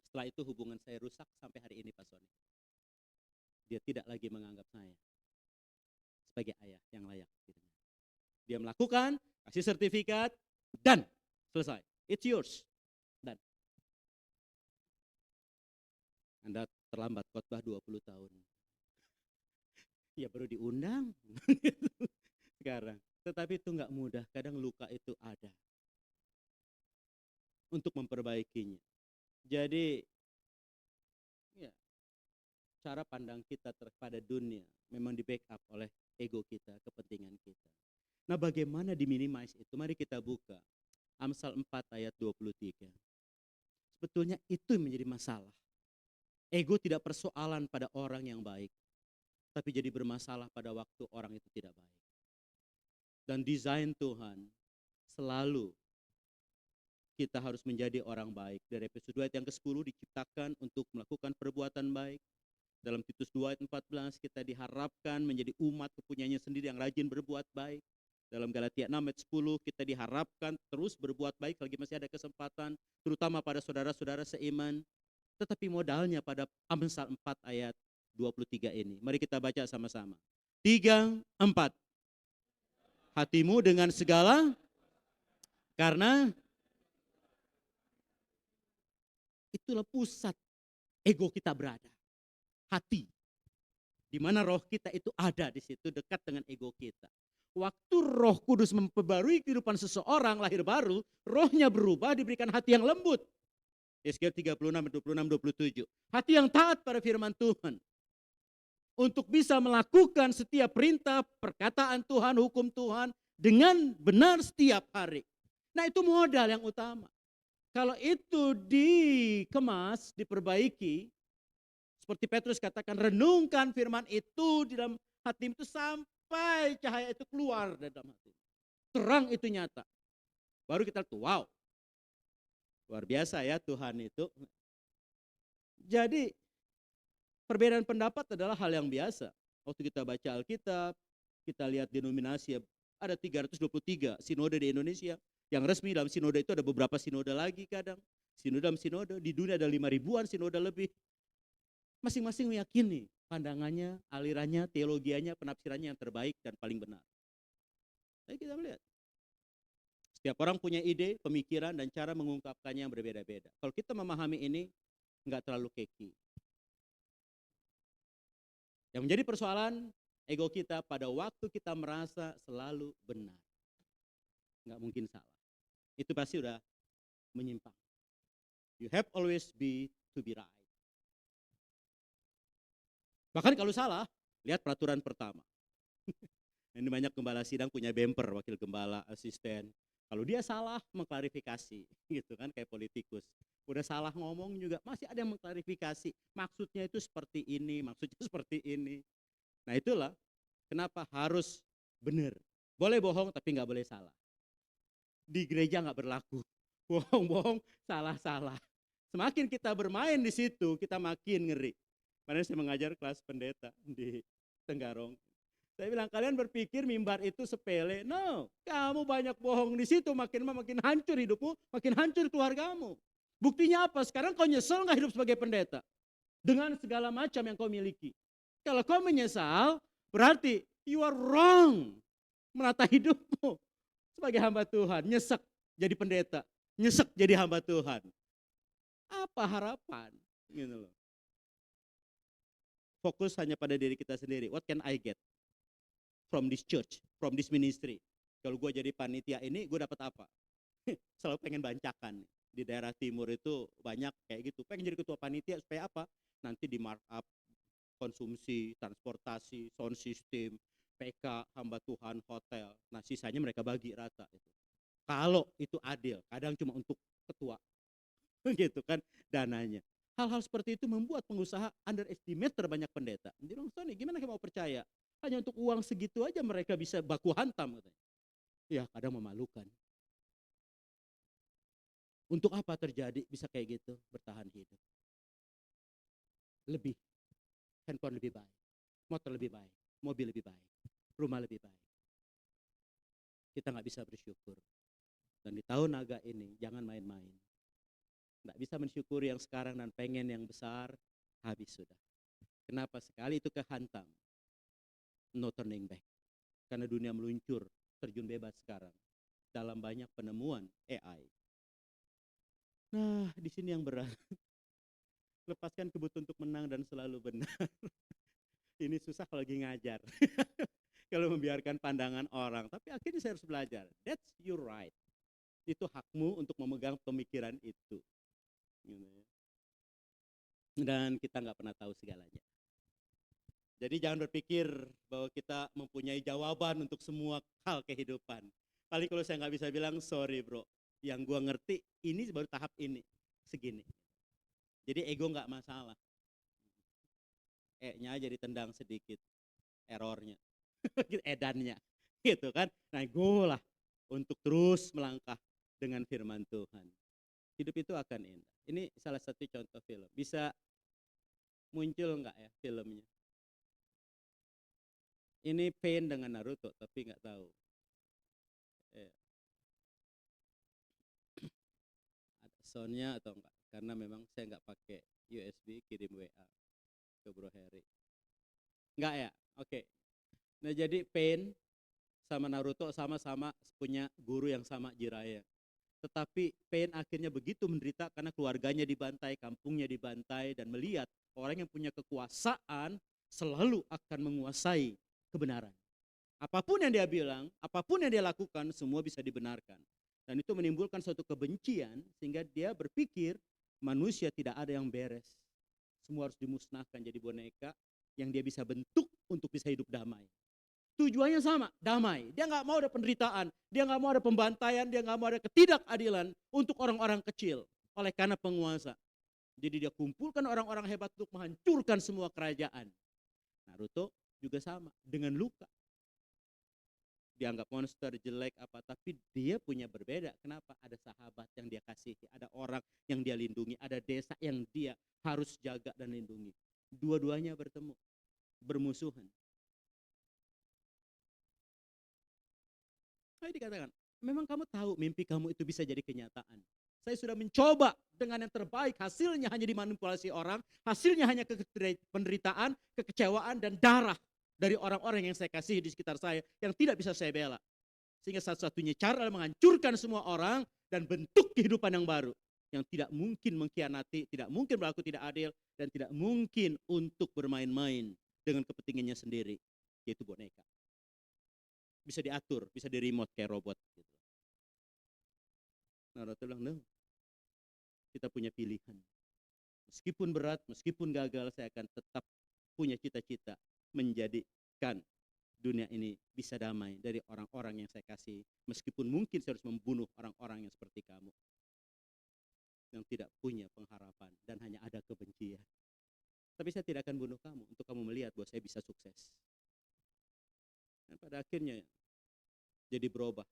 Setelah itu hubungan saya rusak sampai hari ini Pak Sony. Dia tidak lagi menganggap saya sebagai ayah yang layak. Dia melakukan, kasih sertifikat, dan selesai. It's yours. Dan Anda terlambat khotbah 20 tahun. Ya baru diundang. Sekarang. Tetapi itu enggak mudah. Kadang luka itu ada. Untuk memperbaikinya. Jadi, ya, cara pandang kita terhadap dunia memang di backup oleh ego kita, kepentingan kita. Nah, bagaimana diminimize itu? Mari kita buka Amsal 4 ayat 23. Sebetulnya itu yang menjadi masalah. Ego tidak persoalan pada orang yang baik, tapi jadi bermasalah pada waktu orang itu tidak baik. Dan desain Tuhan selalu kita harus menjadi orang baik. Dari Efesus 2 ayat yang ke-10 diciptakan untuk melakukan perbuatan baik. Dalam Titus 2 ayat 14 kita diharapkan menjadi umat kepunyaannya sendiri yang rajin berbuat baik. Dalam Galatia 6 ayat 10 kita diharapkan terus berbuat baik selagi masih ada kesempatan, terutama pada saudara-saudara seiman. Tetapi modalnya pada Amsal 4 ayat 23 ini. Mari kita baca sama-sama. 3, 4. Hatimu dengan segala, karena itulah pusat ego kita berada. Hati. Di mana roh kita itu ada di situ, dekat dengan ego kita. Waktu Roh Kudus memperbarui kehidupan seseorang lahir baru, rohnya berubah, diberikan hati yang lembut. Yesaya 36, 26, 27. Hati yang taat pada firman Tuhan. Untuk bisa melakukan setiap perintah, perkataan Tuhan, hukum Tuhan dengan benar setiap hari. Nah, itu modal yang utama. Kalau itu dikemas, diperbaiki, seperti Petrus katakan, renungkan firman itu di dalam hati itu sampai cahaya itu keluar dari dalam hati. Terang itu nyata. Baru kita tuh, wow. Luar biasa ya Tuhan itu. Jadi perbedaan pendapat adalah hal yang biasa. Waktu kita baca Alkitab, kita lihat denominasi, ada 323 sinode di Indonesia. Yang resmi dalam sinode itu ada beberapa sinode lagi kadang. Sinode dalam sinode, di dunia ada 5.000-an sinode lebih. Masing-masing meyakini pandangannya, alirannya, teologianya, penafsirannya yang terbaik dan paling benar. Jadi kita melihat. Setiap orang punya ide, pemikiran, dan cara mengungkapkannya yang berbeda-beda. Kalau kita memahami ini, nggak terlalu keki. Yang menjadi persoalan ego kita pada waktu kita merasa selalu benar. Nggak mungkin salah. Itu pasti udah menyimpang. You have always to be right. Bahkan kalau salah, lihat peraturan pertama. Ini banyak gembala sidang punya bumper, wakil gembala, asisten. Kalau dia salah mengklarifikasi, gitu kan, kayak politikus. Udah salah ngomong juga masih ada yang mengklarifikasi. Maksudnya itu seperti ini, maksudnya seperti ini. Nah itulah kenapa harus benar. Boleh bohong tapi nggak boleh salah. Di gereja nggak berlaku. Bohong-bohong, salah-salah. Semakin kita bermain di situ, kita makin ngeri. Kemarin saya mengajar kelas pendeta di Tenggarong. Saya bilang, kalian berpikir mimbar itu sepele. No, kamu banyak bohong di situ, makin hancur hidupmu, makin hancur keluargamu. Buktinya apa? Sekarang kau nyesel nggak hidup sebagai pendeta? Dengan segala macam yang kau miliki. Kalau kau menyesal, berarti you are wrong. Menata hidupmu sebagai hamba Tuhan. Nyesek jadi pendeta. Nyesek jadi hamba Tuhan. Apa harapan? Gitu loh. Fokus hanya pada diri kita sendiri. What can I get from this church, from this ministry? Kalau gue jadi panitia ini, gue dapat apa? Selalu pengen bancakan. Di daerah timur itu banyak kayak gitu. Pengen jadi ketua panitia supaya apa? Nanti di markup konsumsi, transportasi, sound system, PK, hamba Tuhan, hotel. Nah sisanya mereka bagi rata. Kalau itu adil, kadang cuma untuk ketua. Gitu kan dananya. Hal-hal seperti itu membuat pengusaha underestimate terbanyak pendeta. Dia bilang, Tony, gimana kamu mau percaya? Hanya untuk uang segitu aja mereka bisa baku hantam. Katanya. Ya kadang memalukan. Untuk apa terjadi bisa kayak gitu, bertahan hidup. Lebih, handphone lebih baik, motor lebih baik, mobil lebih baik, rumah lebih baik. Kita nggak bisa bersyukur. Dan di tahun naga ini, jangan main-main. Nggak bisa mensyukuri yang sekarang dan pengen yang besar, habis sudah. Kenapa? Sekali itu kehantam, no turning back. Karena dunia meluncur, terjun bebas sekarang. Dalam banyak penemuan AI. Nah, di sini yang berat. Lepaskan kebutuhan untuk menang dan selalu benar. Ini susah kalau lagi ngajar. Kalau membiarkan pandangan orang. Tapi akhirnya saya harus belajar. That's your right. Itu hakmu untuk memegang pemikiran itu. Dan kita nggak pernah tahu segalanya. Jadi jangan berpikir bahwa kita mempunyai jawaban untuk semua hal kehidupan. Paling kalau saya nggak bisa bilang, sorry bro, yang gua ngerti ini baru tahap ini, segini. Jadi ego nggak masalah. E-nya aja ditendang sedikit, errornya, edannya, gitu kan. Nah go lah untuk terus melangkah dengan firman Tuhan. Hidup itu akan indah. Ini salah satu contoh film. Bisa muncul nggak ya filmnya? Ini Pain dengan Naruto, tapi nggak tahu. Ada soundnya atau enggak? Karena memang saya nggak pakai USB, kirim WA ke Bro Heri. Enggak ya? Oke. Nah jadi Pain sama Naruto sama-sama punya guru yang sama, Jiraiya. Tetapi Pain akhirnya begitu menderita karena keluarganya dibantai, kampungnya dibantai, dan melihat orang yang punya kekuasaan selalu akan menguasai kebenaran. Apapun yang dia bilang, apapun yang dia lakukan, semua bisa dibenarkan. Dan itu menimbulkan suatu kebencian sehingga dia berpikir manusia tidak ada yang beres. Semua harus dimusnahkan jadi boneka yang dia bisa bentuk untuk bisa hidup damai. Tujuannya sama, damai. Dia nggak mau ada penderitaan, dia nggak mau ada pembantaian, dia nggak mau ada ketidakadilan untuk orang-orang kecil oleh karena penguasa. Jadi dia kumpulkan orang-orang hebat untuk menghancurkan semua kerajaan. Naruto juga sama, dengan luka. Dianggap monster, jelek apa, tapi dia punya berbeda. Kenapa? Ada sahabat yang dia kasihi, ada orang yang dia lindungi, ada desa yang dia harus jaga dan lindungi. Dua-duanya bertemu, bermusuhan. Saya dikatakan, memang kamu tahu mimpi kamu itu bisa jadi kenyataan. Saya sudah mencoba dengan yang terbaik, hasilnya hanya dimanipulasi orang, hasilnya hanya penderitaan, kekecewaan, dan darah dari orang-orang yang saya kasihi di sekitar saya yang tidak bisa saya bela. Sehingga satu-satunya cara adalah menghancurkan semua orang dan bentuk kehidupan yang baru. Yang tidak mungkin mengkhianati, tidak mungkin berlaku tidak adil, dan tidak mungkin untuk bermain-main dengan kepentingannya sendiri, yaitu boneka. Bisa diatur, bisa di remote kayak robot. Gitu. Nah, Naruto bilang, no, kita punya pilihan. Meskipun berat, meskipun gagal, saya akan tetap punya cita-cita menjadikan dunia ini bisa damai dari orang-orang yang saya kasih. Meskipun mungkin saya harus membunuh orang-orang yang seperti kamu. Yang tidak punya pengharapan dan hanya ada kebencian. Tapi saya tidak akan bunuh kamu untuk kamu melihat bahwa saya bisa sukses. Dan pada akhirnya jadi berubah.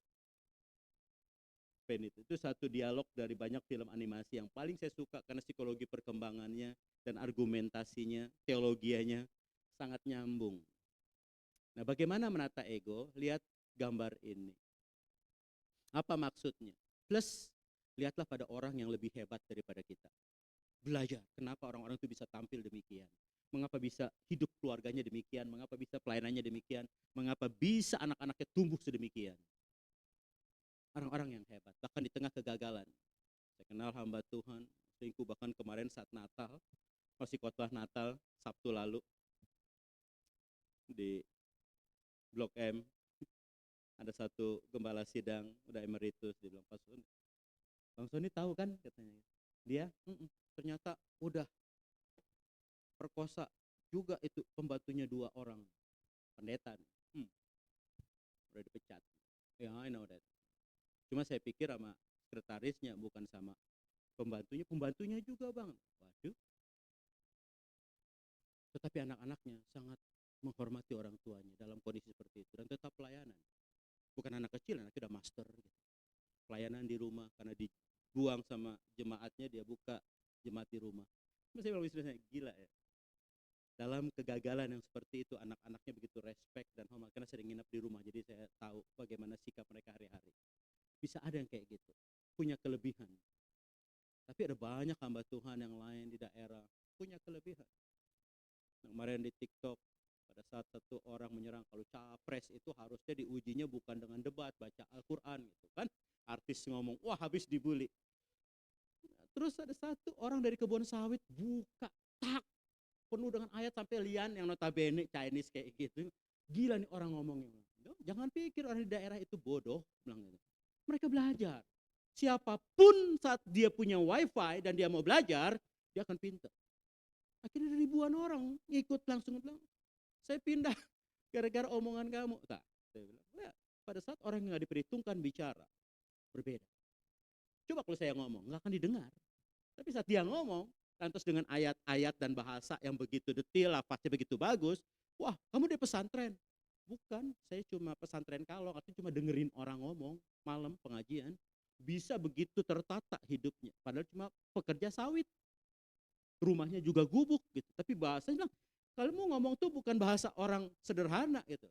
Pain itu satu dialog dari banyak film animasi yang paling saya suka karena psikologi perkembangannya dan argumentasinya, teologianya sangat nyambung. Nah, bagaimana menata ego? Lihat gambar ini. Apa maksudnya? Plus, lihatlah pada orang yang lebih hebat daripada kita. Belajar, kenapa orang-orang itu bisa tampil demikian. Mengapa bisa hidup keluarganya demikian, mengapa bisa pelayanannya demikian, mengapa bisa anak-anaknya tumbuh sedemikian. Orang-orang yang hebat, bahkan di tengah kegagalan. Saya kenal hamba Tuhan, selingkuh bahkan kemarin saat Natal, masih khotbah Natal, Sabtu lalu, di Blok M, ada satu gembala sidang, udah emeritus, dia bilang, Bang Sony tahu kan, katanya. Dia, ternyata udah perkosa juga itu pembantunya 2 orang, pendeta, udah dipecat. Ya, I know that. Cuma saya pikir sama sekretarisnya, bukan sama pembantunya juga bang. Waduh. Tetapi anak-anaknya sangat menghormati orang tuanya dalam kondisi seperti itu dan tetap pelayanan. Bukan anak kecil, anaknya udah master gitu. Pelayanan di rumah karena dibuang sama jemaatnya, dia buka jemaat di rumah. Cuma saya bilang bisnisnya gila ya. Dalam kegagalan yang seperti itu, anak-anaknya begitu respect dan hormat karena sering nginep di rumah. Jadi saya tahu bagaimana sikap mereka hari-hari. Bisa ada yang kayak gitu, punya kelebihan. Tapi ada banyak hamba Tuhan yang lain di daerah, punya kelebihan. Kemarin di TikTok, pada saat satu orang menyerang kalau capres itu harusnya diujinya bukan dengan debat, baca Al-Quran gitu kan. Artis ngomong, wah habis dibully. Terus ada satu orang dari kebun sawit buka, tak, penuh dengan ayat sampai lian yang notabene Chinese kayak gitu. Gila nih orang ngomongnya. Jangan pikir orang di daerah itu bodoh, bilang gitu. Mereka belajar. Siapapun saat dia punya wifi dan dia mau belajar, dia akan pintar. Akhirnya ribuan orang ikut langsung bilang, saya pindah gara-gara omongan kamu. Nah, saya bilang, "Ya, pada saat orang yang nggak diperhitungkan bicara, berbeda. Coba kalau saya ngomong, nggak akan didengar. Tapi saat dia ngomong, lantas dengan ayat-ayat dan bahasa yang begitu detail, lafaznya begitu bagus, wah kamu di pesantren. Bukan, saya cuma pesantren kalong, artinya cuma dengerin orang ngomong, malam pengajian, bisa begitu tertata hidupnya. Padahal cuma pekerja sawit, rumahnya juga gubuk gitu. Tapi bahasanya bilang, kalau mau ngomong tuh bukan bahasa orang sederhana gitu.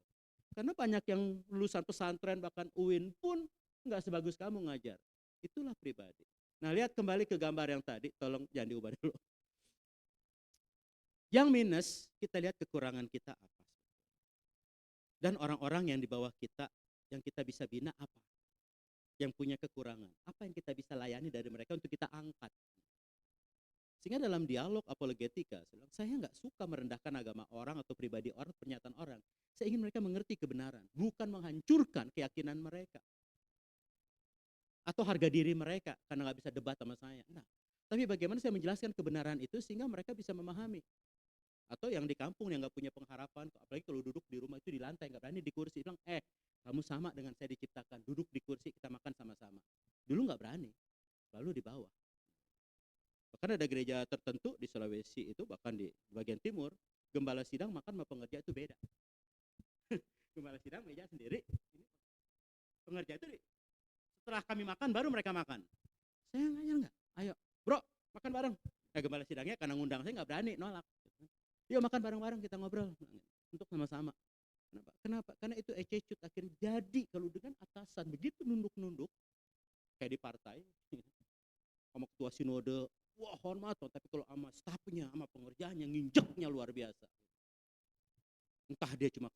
Karena banyak yang lulusan pesantren, bahkan UIN pun nggak sebagus kamu ngajar. Itulah pribadi. Nah, lihat kembali ke gambar yang tadi, tolong jangan diubah dulu. Yang minus, kita lihat kekurangan kita apa. Dan orang-orang yang di bawah kita, yang kita bisa bina apa? Yang punya kekurangan. Apa yang kita bisa layani dari mereka untuk kita angkat? Sehingga dalam dialog apologetika, saya nggak suka merendahkan agama orang atau pribadi orang, pernyataan orang. Saya ingin mereka mengerti kebenaran, bukan menghancurkan keyakinan mereka. Atau harga diri mereka, karena nggak bisa debat sama saya. Nah, tapi bagaimana saya menjelaskan kebenaran itu sehingga mereka bisa memahami. Atau yang di kampung yang nggak punya pengharapan, apalagi kalau duduk di rumah itu di lantai, nggak berani di kursi, bilang, kamu sama dengan saya diciptakan, duduk di kursi, kita makan sama-sama. Dulu nggak berani, lalu di bawah. Bahkan ada gereja tertentu di Sulawesi itu, bahkan di bagian timur, gembala sidang makan sama pengerja itu beda. Gembala sidang meja sendiri, ini pengerja itu setelah kami makan baru mereka makan. Saya nggak, ayo bro makan bareng. Nah, gembala sidangnya karena ngundang saya nggak berani nolak. Yuk makan bareng-bareng kita ngobrol untuk sama-sama. Kenapa? Karena itu attitude akhirnya jadi kalau dengan atasan begitu nunduk-nunduk kayak di partai, sama ketua sinode, wah hormat, tapi kalau sama stafnya, sama pengerjaannya nginjeknya luar biasa. Entah dia cuma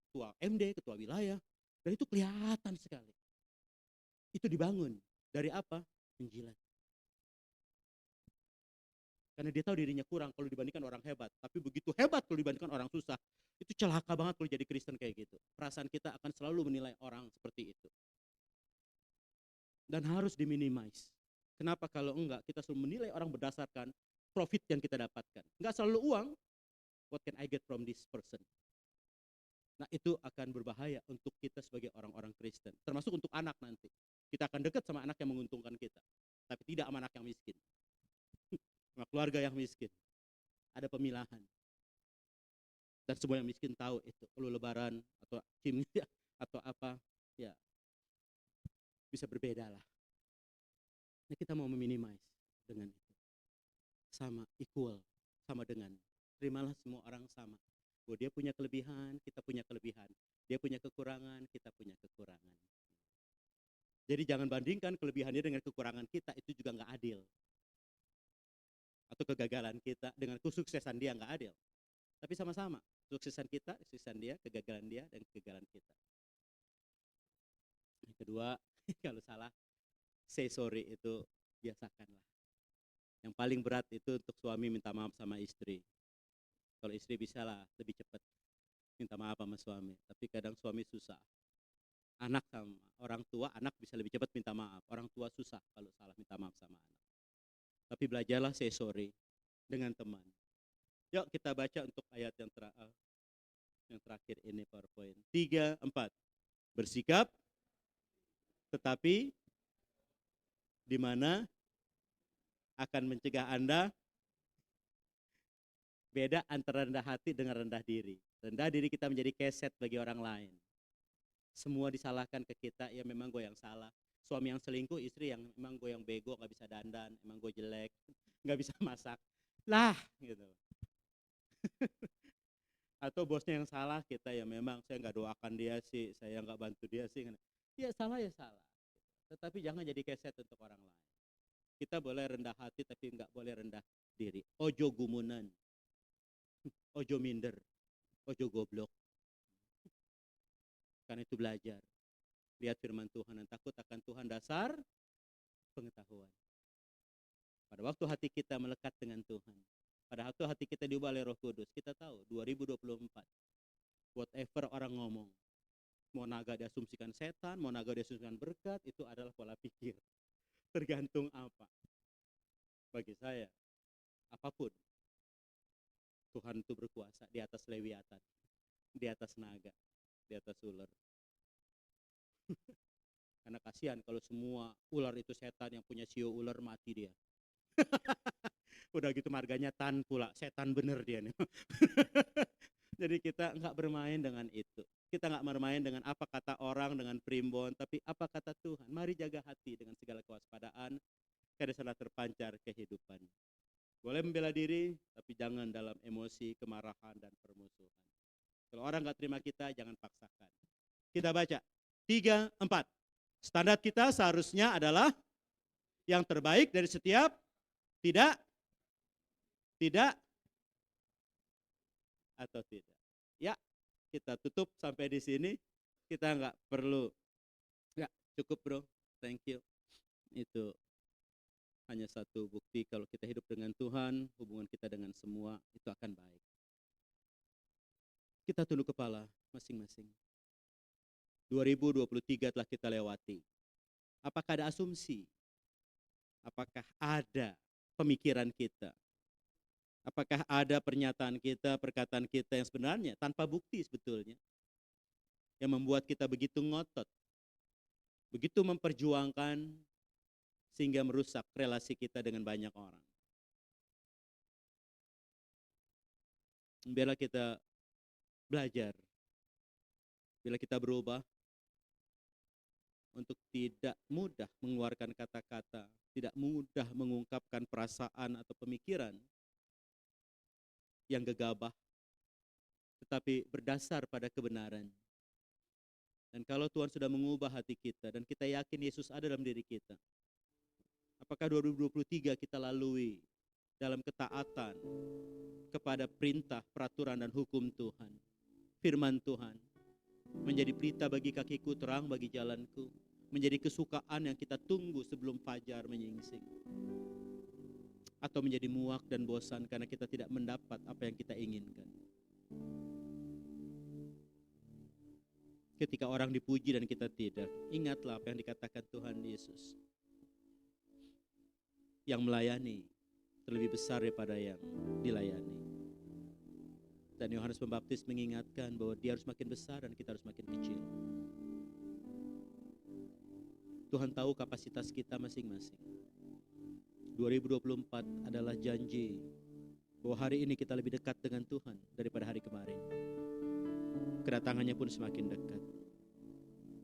ketua MD, ketua wilayah, dan itu kelihatan sekali. Itu dibangun dari apa? Penjilat. Karena dia tahu dirinya kurang kalau dibandingkan orang hebat, tapi begitu hebat kalau dibandingkan orang susah. Itu celaka banget kalau jadi Kristen kayak gitu. Perasaan kita akan selalu menilai orang seperti itu. Dan harus diminimize. Kenapa kalau enggak kita selalu menilai orang berdasarkan profit yang kita dapatkan. Enggak selalu uang. What can I get from this person? Nah, itu akan berbahaya untuk kita sebagai orang-orang Kristen. Termasuk untuk anak nanti. Kita akan dekat sama anak yang menguntungkan kita. Tapi tidak sama anak yang miskin. Sama keluarga yang miskin. Ada pemilahan. Dan semua yang miskin tahu itu. Kalau lebaran atau kimia atau apa, ya bisa berbeda lah. Nah, kita mau meminimize dengan itu. Sama, equal. Sama dengan. Terimalah semua orang sama. Bahwa dia punya kelebihan, kita punya kelebihan. Dia punya kekurangan, kita punya kekurangan. Jadi jangan bandingkan kelebihannya dengan kekurangan kita, itu juga nggak adil. Atau kegagalan kita dengan kesuksesan dia nggak adil. Tapi sama-sama, kesuksesan kita, kesuksesan dia, kegagalan dia, dan kegagalan kita. Yang kedua, kalau salah, say sorry itu biasakanlah. Yang paling berat itu untuk suami minta maaf sama istri. Kalau istri bisa lah lebih cepat minta maaf sama suami. Tapi kadang suami susah. Anak sama orang tua, anak bisa lebih cepat minta maaf. Orang tua susah kalau salah minta maaf sama anak. Tapi belajarlah say sorry dengan teman. Yuk kita baca untuk ayat yang terakhir ini PowerPoint. 3, 4. Bersikap, tetapi di mana akan mencegah Anda. Beda antara rendah hati dengan rendah diri. Rendah diri kita menjadi keset bagi orang lain. Semua disalahkan ke kita, ya memang gue yang salah. Suami yang selingkuh, istri yang memang gue yang bego, gak bisa dandan, emang gue jelek, gak bisa masak. Lah, gitu. Atau bosnya yang salah, kita ya memang saya gak doakan dia sih, saya gak bantu dia sih. Ya salah ya salah. Tetapi jangan jadi keset untuk orang lain. Kita boleh rendah hati, tapi gak boleh rendah diri. Ojo gumunan. Ojo minder, ojo goblok. Karena itu belajar. Lihat firman Tuhan dan takut akan Tuhan dasar pengetahuan. Pada waktu hati kita melekat dengan Tuhan. Pada waktu hati kita diubah oleh Roh Kudus. Kita tahu 2024. Whatever orang ngomong. Mau naga diasumsikan setan, mau naga diasumsikan berkat. Itu adalah pola pikir. Tergantung apa. Bagi saya, apapun. Tuhan itu berkuasa di atas Lewiatan. di atas naga, di atas ular. Karena kasihan kalau semua ular itu setan, yang punya sio ular mati dia. Udah gitu marganya tan pula, setan bener dia nih. Jadi kita nggak bermain dengan itu. Kita nggak bermain dengan apa kata orang, dengan primbon, tapi apa kata Tuhan. Mari jaga hati dengan segala kewaspadaan, karena sana terpancar kehidupan. Boleh membela diri, tapi jangan dalam emosi, kemarahan, dan permusuhan. Kalau orang nggak terima kita, jangan paksakan. Kita baca 3, 4. Standar kita seharusnya adalah yang terbaik dari setiap tidak atau tidak. Ya, kita tutup sampai di sini. Kita nggak perlu. Ya, cukup bro. Thank you. Itu hanya satu bukti kalau kita hidup dengan Tuhan, hubungan kita dengan semua itu akan baik. Kita tunduk kepala masing-masing. 2023 telah kita lewati. Apakah ada asumsi? Apakah ada pemikiran kita? Apakah ada pernyataan kita, perkataan kita yang sebenarnya tanpa bukti sebetulnya, yang membuat kita begitu ngotot, begitu memperjuangkan, sehingga merusak relasi kita dengan banyak orang? Biarlah kita belajar, bila kita berubah, untuk tidak mudah mengeluarkan kata-kata, tidak mudah mengungkapkan perasaan atau pemikiran yang gegabah, tetapi berdasar pada kebenaran. Dan kalau Tuhan sudah mengubah hati kita, dan kita yakin Yesus ada dalam diri kita, apakah 2023 kita lalui dalam ketaatan kepada perintah, peraturan, dan hukum Tuhan? Firman Tuhan menjadi pelita bagi kakiku, terang bagi jalanku, menjadi kesukaan yang kita tunggu sebelum fajar menyingsing, atau menjadi muak dan bosan karena kita tidak mendapat apa yang kita inginkan? Ketika orang dipuji dan kita tidak, ingatlah apa yang dikatakan Tuhan Yesus, yang melayani terlebih besar daripada yang dilayani. Dan Yohanes Pembaptis mengingatkan bahwa dia harus makin besar dan kita harus makin kecil. Tuhan tahu kapasitas kita masing-masing. 2024 adalah janji bahwa hari ini kita lebih dekat dengan Tuhan daripada hari kemarin. Kedatangannya pun semakin dekat.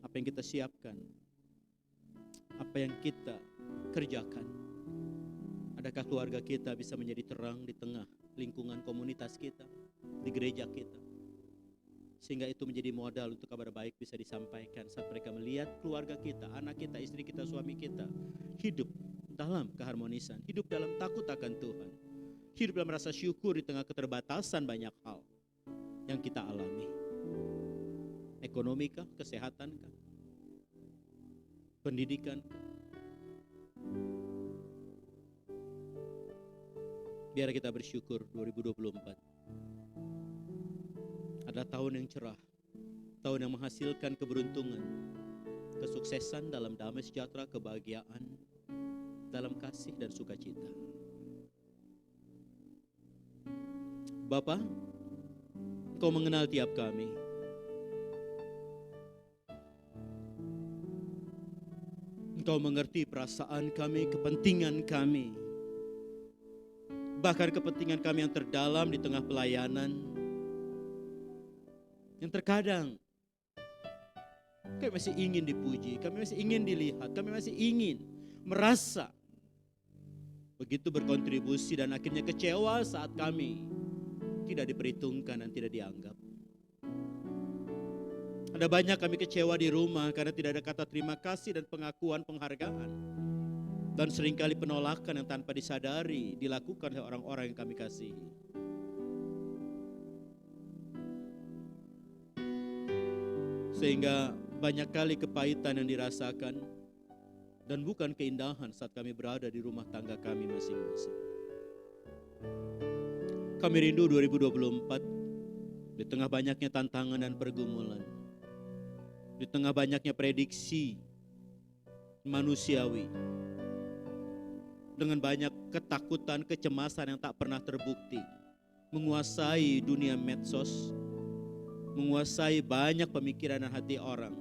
Apa yang kita siapkan, apa yang kita kerjakan, adakah keluarga kita bisa menjadi terang di tengah lingkungan komunitas kita, di gereja kita, sehingga itu menjadi modal untuk kabar baik bisa disampaikan saat mereka melihat keluarga kita, anak kita, istri kita, suami kita hidup dalam keharmonisan, hidup dalam takut akan Tuhan, hidup dalam rasa syukur di tengah keterbatasan banyak hal yang kita alami. Ekonomi kah, kesehatan kah, pendidikan kah? Biar kita bersyukur 2024 adalah tahun yang cerah, tahun yang menghasilkan keberuntungan, kesuksesan dalam damai sejahtera, kebahagiaan, dalam kasih dan sukacita. Bapa, Engkau mengenal tiap kami. Engkau mengerti perasaan kami, kepentingan kami, bahkan kepentingan kami yang terdalam di tengah pelayanan, yang terkadang kami masih ingin dipuji, kami masih ingin dilihat, kami masih ingin merasa begitu berkontribusi, dan akhirnya kecewa saat kami tidak diperhitungkan dan tidak dianggap. Ada banyak kami kecewa di rumah karena tidak ada kata terima kasih dan pengakuan, penghargaan, dan seringkali penolakan yang tanpa disadari dilakukan oleh orang-orang yang kami kasihi. Sehingga banyak kali kepahitan yang dirasakan, dan bukan keindahan saat kami berada di rumah tangga kami masing-masing. Kami rindu 2024 di tengah banyaknya tantangan dan pergumulan, di tengah banyaknya prediksi manusiawi, dengan banyak ketakutan, kecemasan yang tak pernah terbukti menguasai dunia medsos, menguasai banyak pemikiran dan hati orang.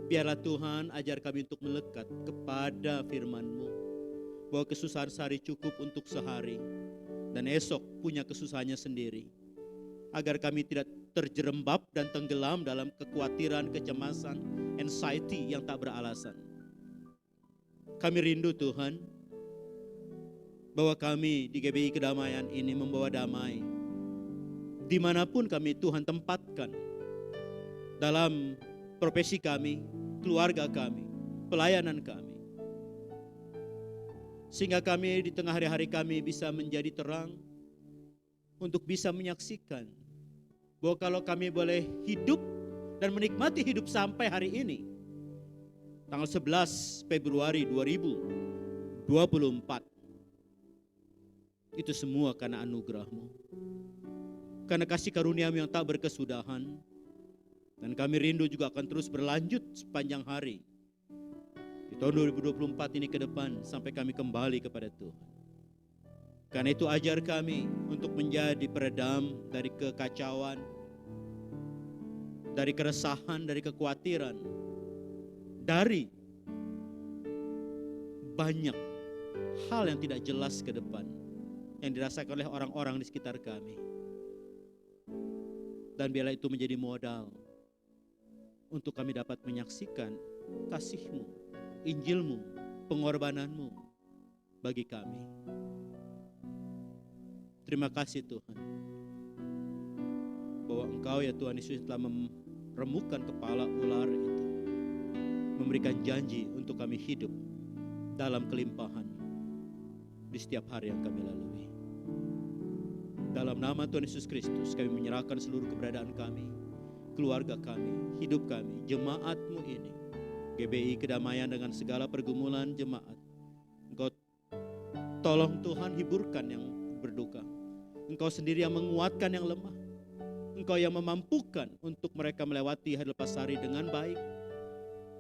Biarlah Tuhan ajar kami untuk melekat kepada firman-Mu, bahwa kesusahan sehari cukup untuk sehari, dan esok punya kesusahannya sendiri. Agar kami tidak terjerembab dan tenggelam dalam kekhawatiran, kecemasan, anxiety yang tak beralasan. Kami rindu Tuhan, bahwa kami di GBI Kedamaian ini membawa damai. Dimanapun kami Tuhan tempatkan, dalam profesi kami, keluarga kami, pelayanan kami. Sehingga kami di tengah hari-hari kami bisa menjadi terang, untuk bisa menyaksikan bahwa kalau kami boleh hidup dan menikmati hidup sampai hari ini, tanggal 11 Februari 2024, itu semua karena anugerah-Mu, karena kasih karunia-Mu yang tak berkesudahan. Dan kami rindu juga akan terus berlanjut sepanjang hari di tahun 2024 ini ke depan, sampai kami kembali kepada Tuhan. Karena itu ajar kami untuk menjadi peredam dari kekacauan, dari keresahan, dari kekhawatiran, dari banyak hal yang tidak jelas ke depan yang dirasakan oleh orang-orang di sekitar kami. Dan biarlah itu menjadi modal untuk kami dapat menyaksikan kasih-Mu, Injil-Mu, pengorbanan-Mu bagi kami. Terima kasih Tuhan, bahwa Engkau ya Tuhan Yesus telah meremukkan kepala ular itu, memberikan janji untuk kami hidup dalam kelimpahan di setiap hari yang kami lalui. Dalam nama Tuhan Yesus Kristus, kami menyerahkan seluruh keberadaan kami, keluarga kami, hidup kami, jemaat-Mu ini, GBI Kedamaian dengan segala pergumulan jemaat. Engkau tolong Tuhan hiburkan yang berduka. Engkau sendiri yang menguatkan yang lemah. Engkau yang memampukan untuk mereka melewati hari lepas hari dengan baik,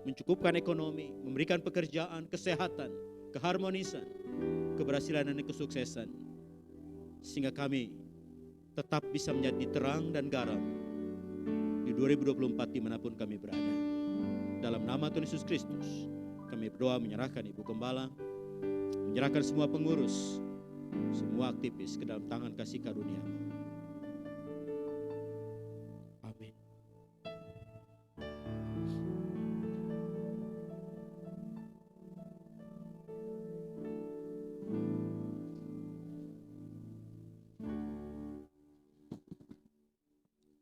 mencukupkan ekonomi, memberikan pekerjaan, kesehatan, keharmonisan, keberhasilan dan kesuksesan, sehingga kami tetap bisa menjadi terang dan garam di 2024 dimanapun kami berada. Dalam nama Tuhan Yesus Kristus, kami berdoa menyerahkan Ibu Gembala, menyerahkan semua pengurus, semua aktivis ke dalam tangan kasih karunia-Mu. Amin.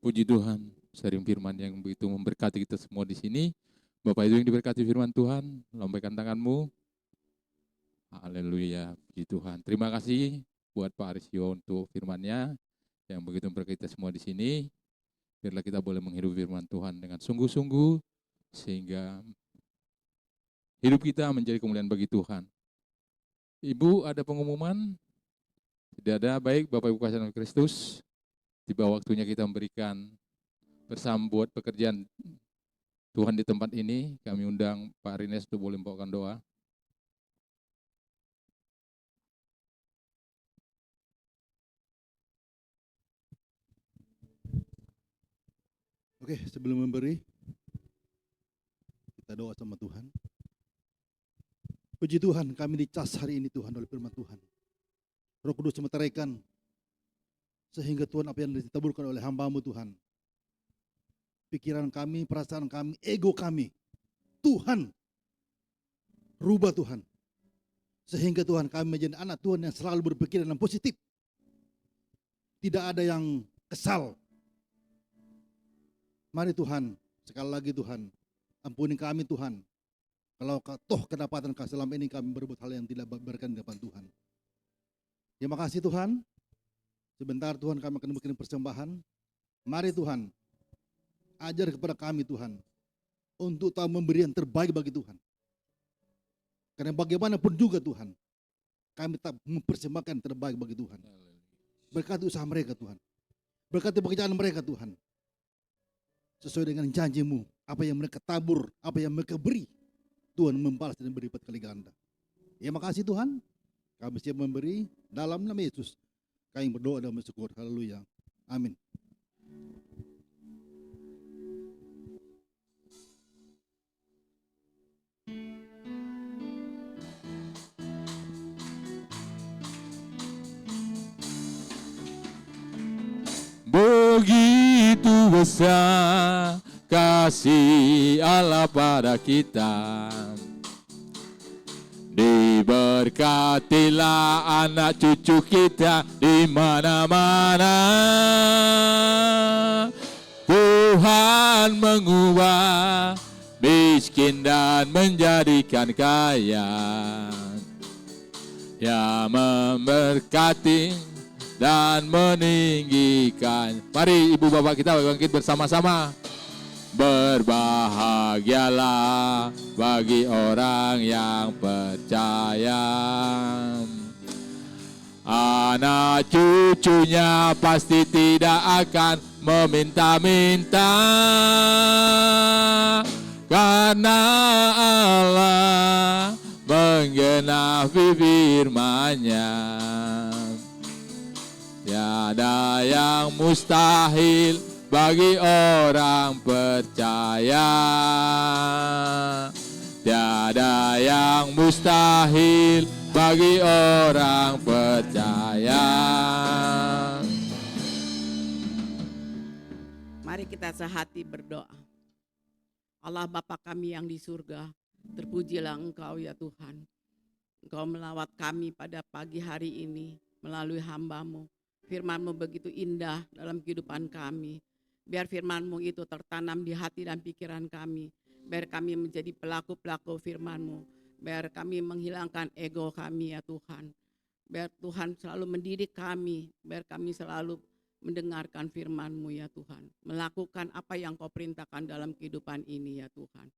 Puji Tuhan, sharing firman yang begitu memberkati kita semua di sini. Bapak Ibu yang diberkati firman Tuhan, lambaikan tanganmu. Haleluya, puji Tuhan. Terima kasih buat Pak Arisio untuk firman-Nya yang begitu memberkati kita semua di sini. Biarlah kita boleh menghidupi firman Tuhan dengan sungguh-sungguh, sehingga hidup kita menjadi kemuliaan bagi Tuhan. Ibu, ada pengumuman? Tidak ada. Baik, Bapak Ibu kasih dalam Kristus, tiba waktunya kita memberikan bersama buat pekerjaan Tuhan di tempat ini. Kami undang Pak Rines untuk boleh membawakan doa. Oke, sebelum memberi, kita doa sama Tuhan. Puji Tuhan, kami dicas hari ini Tuhan oleh firman Tuhan. Roh Kudus meteraikan, sehingga Tuhan apa yang ditaburkan oleh hamba-Mu Tuhan, pikiran kami, perasaan kami, ego kami, Tuhan, rubah Tuhan. Sehingga Tuhan kami menjadi anak Tuhan yang selalu berpikiran yang positif. Tidak ada yang kesal. Mari Tuhan, sekali lagi Tuhan, ampuni kami Tuhan. Kalau toh kedapatan selama ini kami berbuat hal yang tidak berkenan di depan Tuhan. Terima kasih Tuhan. Sebentar Tuhan kami akan memberikan persembahan. Mari Tuhan, ajar kepada kami Tuhan, untuk tahu memberi yang terbaik bagi Tuhan. Karena bagaimanapun juga Tuhan, kami tak mempersembahkan yang terbaik bagi Tuhan. Berkati usaha mereka Tuhan. Berkati pekerjaan mereka Tuhan. Sesuai dengan janji-Mu, apa yang mereka tabur, apa yang mereka beri, Tuhan membalas dan berlipat kali ganda. Terima kasih Tuhan, kami siap memberi dalam nama Yesus. Kami berdoa dan bersyukur. Haleluya. Amin. Begitu besar kasih Allah pada kita. Diberkatilah anak cucu kita di mana-mana. Tuhan mengubah miskin dan menjadikan kaya. Dia memberkati dan meninggikan. Mari ibu bapak kita bangkit bersama-sama. Berbahagialah bagi orang yang percaya. Anak cucunya pasti tidak akan meminta-minta, karena Allah menggenapi firman-Nya. Tiada yang mustahil bagi orang percaya. Tiada yang mustahil bagi orang percaya. Mari kita sehati berdoa. Allah Bapa kami yang di surga, terpujilah Engkau ya Tuhan. Engkau melawat kami pada pagi hari ini melalui hamba-Mu. Firman-Mu begitu indah dalam kehidupan kami. Biar firman-Mu itu tertanam di hati dan pikiran kami. Biar kami menjadi pelaku-pelaku firman-Mu. Biar kami menghilangkan ego kami ya Tuhan. Biar Tuhan selalu mendidik kami. Biar kami selalu mendengarkan firman-Mu ya Tuhan. Melakukan apa yang Kau perintahkan dalam kehidupan ini ya Tuhan.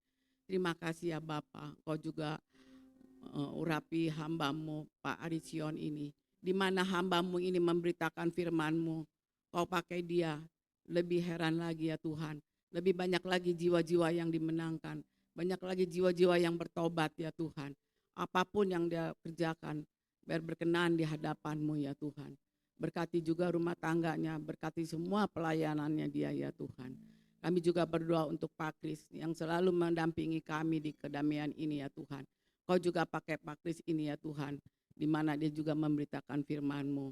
Terima kasih ya Bapa. Kau juga urapi hamba-Mu Pak Arision ini. Di mana hamba-Mu ini memberitakan firman-Mu. Kau pakai dia. Lebih heran lagi ya Tuhan. Lebih banyak lagi jiwa-jiwa yang dimenangkan. Banyak lagi jiwa-jiwa yang bertobat ya Tuhan. Apapun yang dia kerjakan, biar berkenan di hadapan-Mu ya Tuhan. Berkati juga rumah tangganya, berkati semua pelayanannya dia ya Tuhan. Kami juga berdoa untuk Pak Kris yang selalu mendampingi kami di kedamaian ini ya Tuhan. Kau juga pakai Pak Kris ini ya Tuhan, di mana dia juga memberitakan firman-Mu.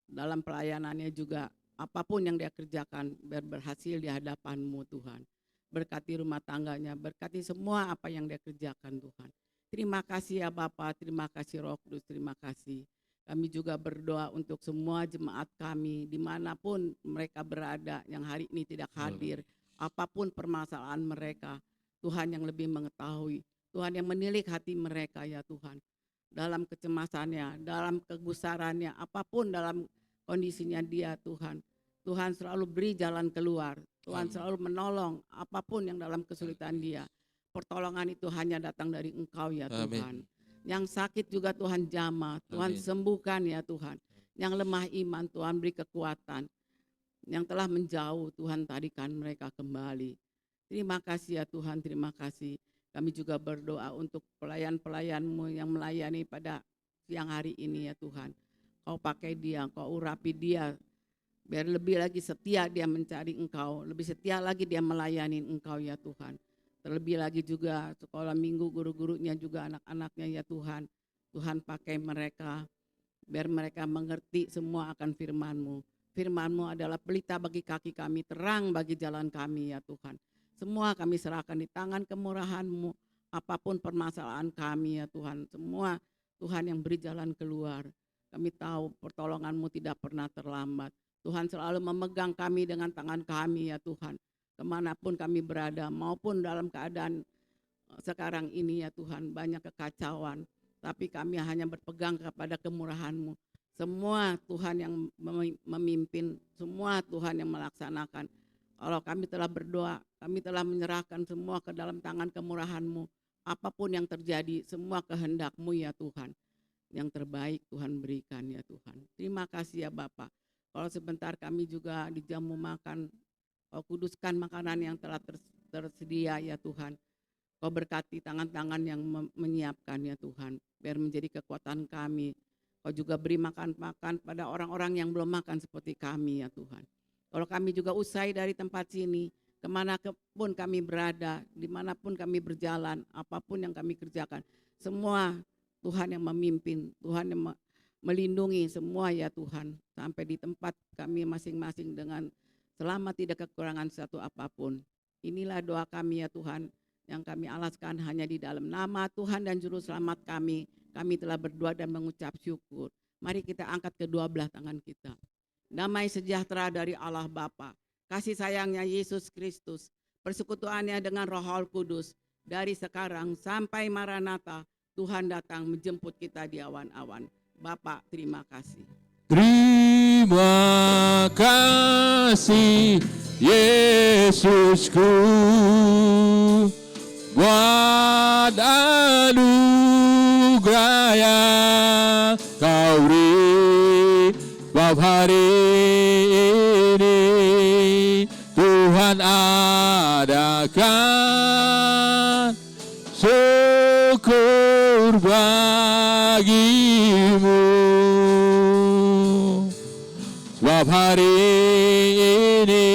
Dalam pelayanannya juga, apapun yang dia kerjakan, biar berhasil di hadapan-Mu Tuhan. Berkati rumah tangganya, berkati semua apa yang dia kerjakan Tuhan. Terima kasih ya Bapa, terima kasih Roh Kudus, terima kasih. Kami juga berdoa untuk semua jemaat kami, dimanapun mereka berada, yang hari ini tidak hadir. Apapun permasalahan mereka, Tuhan yang lebih mengetahui. Tuhan yang menilik hati mereka ya Tuhan. Dalam kecemasannya, dalam kegusarannya, apapun dalam kondisinya dia Tuhan. Tuhan selalu beri jalan keluar. Tuhan selalu menolong apapun yang dalam kesulitan dia. Pertolongan itu hanya datang dari Engkau ya Tuhan. Yang sakit juga Tuhan jamah, Tuhan sembuhkan ya Tuhan. Yang lemah iman Tuhan beri kekuatan. Yang telah menjauh Tuhan tadikan mereka kembali. Terima kasih ya Tuhan, terima kasih. Kami juga berdoa untuk pelayan-pelayan-Mu yang melayani pada siang hari ini ya Tuhan. Kau pakai dia, Kau urapi dia. Biar lebih lagi setia dia mencari Engkau. Lebih setia lagi dia melayani Engkau ya Tuhan. Terlebih lagi juga sekolah minggu guru-gurunya juga anak-anaknya ya Tuhan. Tuhan pakai mereka. Biar mereka mengerti semua akan firman-Mu. Firman-Mu adalah pelita bagi kaki kami, terang bagi jalan kami ya Tuhan. Semua kami serahkan di tangan kemurahan-Mu. Apapun permasalahan kami ya Tuhan. Semua Tuhan yang beri jalan keluar. Kami tahu pertolongan-Mu tidak pernah terlambat. Tuhan selalu memegang kami dengan tangan kami ya Tuhan. Kemanapun kami berada maupun dalam keadaan sekarang ini ya Tuhan banyak kekacauan. Tapi kami hanya berpegang kepada kemurahan-Mu. Semua Tuhan yang memimpin, semua Tuhan yang melaksanakan. Kalau kami telah berdoa, kami telah menyerahkan semua ke dalam tangan kemurahan-Mu. Apapun yang terjadi, semua kehendak-Mu ya Tuhan. Yang terbaik Tuhan berikan ya Tuhan. Terima kasih ya Bapak. Kalau sebentar kami juga dijamu makan, Kau kuduskan makanan yang telah tersedia ya Tuhan. Kau berkati tangan-tangan yang menyiapkan ya Tuhan. Biar menjadi kekuatan kami. Kau juga beri makan-makan pada orang-orang yang belum makan seperti kami ya Tuhan. Kalau kami juga usai dari tempat sini, kemanapun kami berada, dimanapun kami berjalan, apapun yang kami kerjakan, semua Tuhan yang memimpin, Tuhan yang melindungi semua ya Tuhan, sampai di tempat kami masing-masing dengan selamat, tidak kekurangan satu apapun. Inilah doa kami ya Tuhan, yang kami alaskan hanya di dalam nama Tuhan dan Juru Selamat kami. Kami telah berdoa dan mengucap syukur. Mari kita angkat kedua belah tangan kita. Damai sejahtera dari Allah Bapa, kasih sayangnya Yesus Kristus, persekutuannya dengan Roh Kudus, dari sekarang sampai Maranatha, Tuhan datang menjemput kita di awan-awan. Bapa, terima kasih. Terima kasih Yesusku buat anugerah yang Kau beri bab hari ini. Tuhan adakan syukur bagimu. Sebab hari ini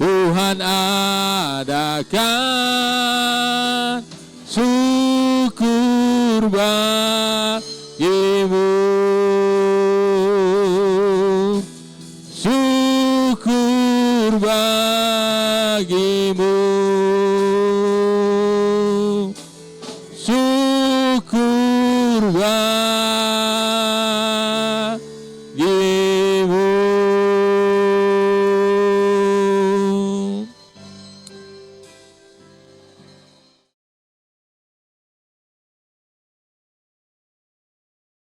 Tuhan adakan syukur bagimu. Syukur bagimu. Syukur bagimu.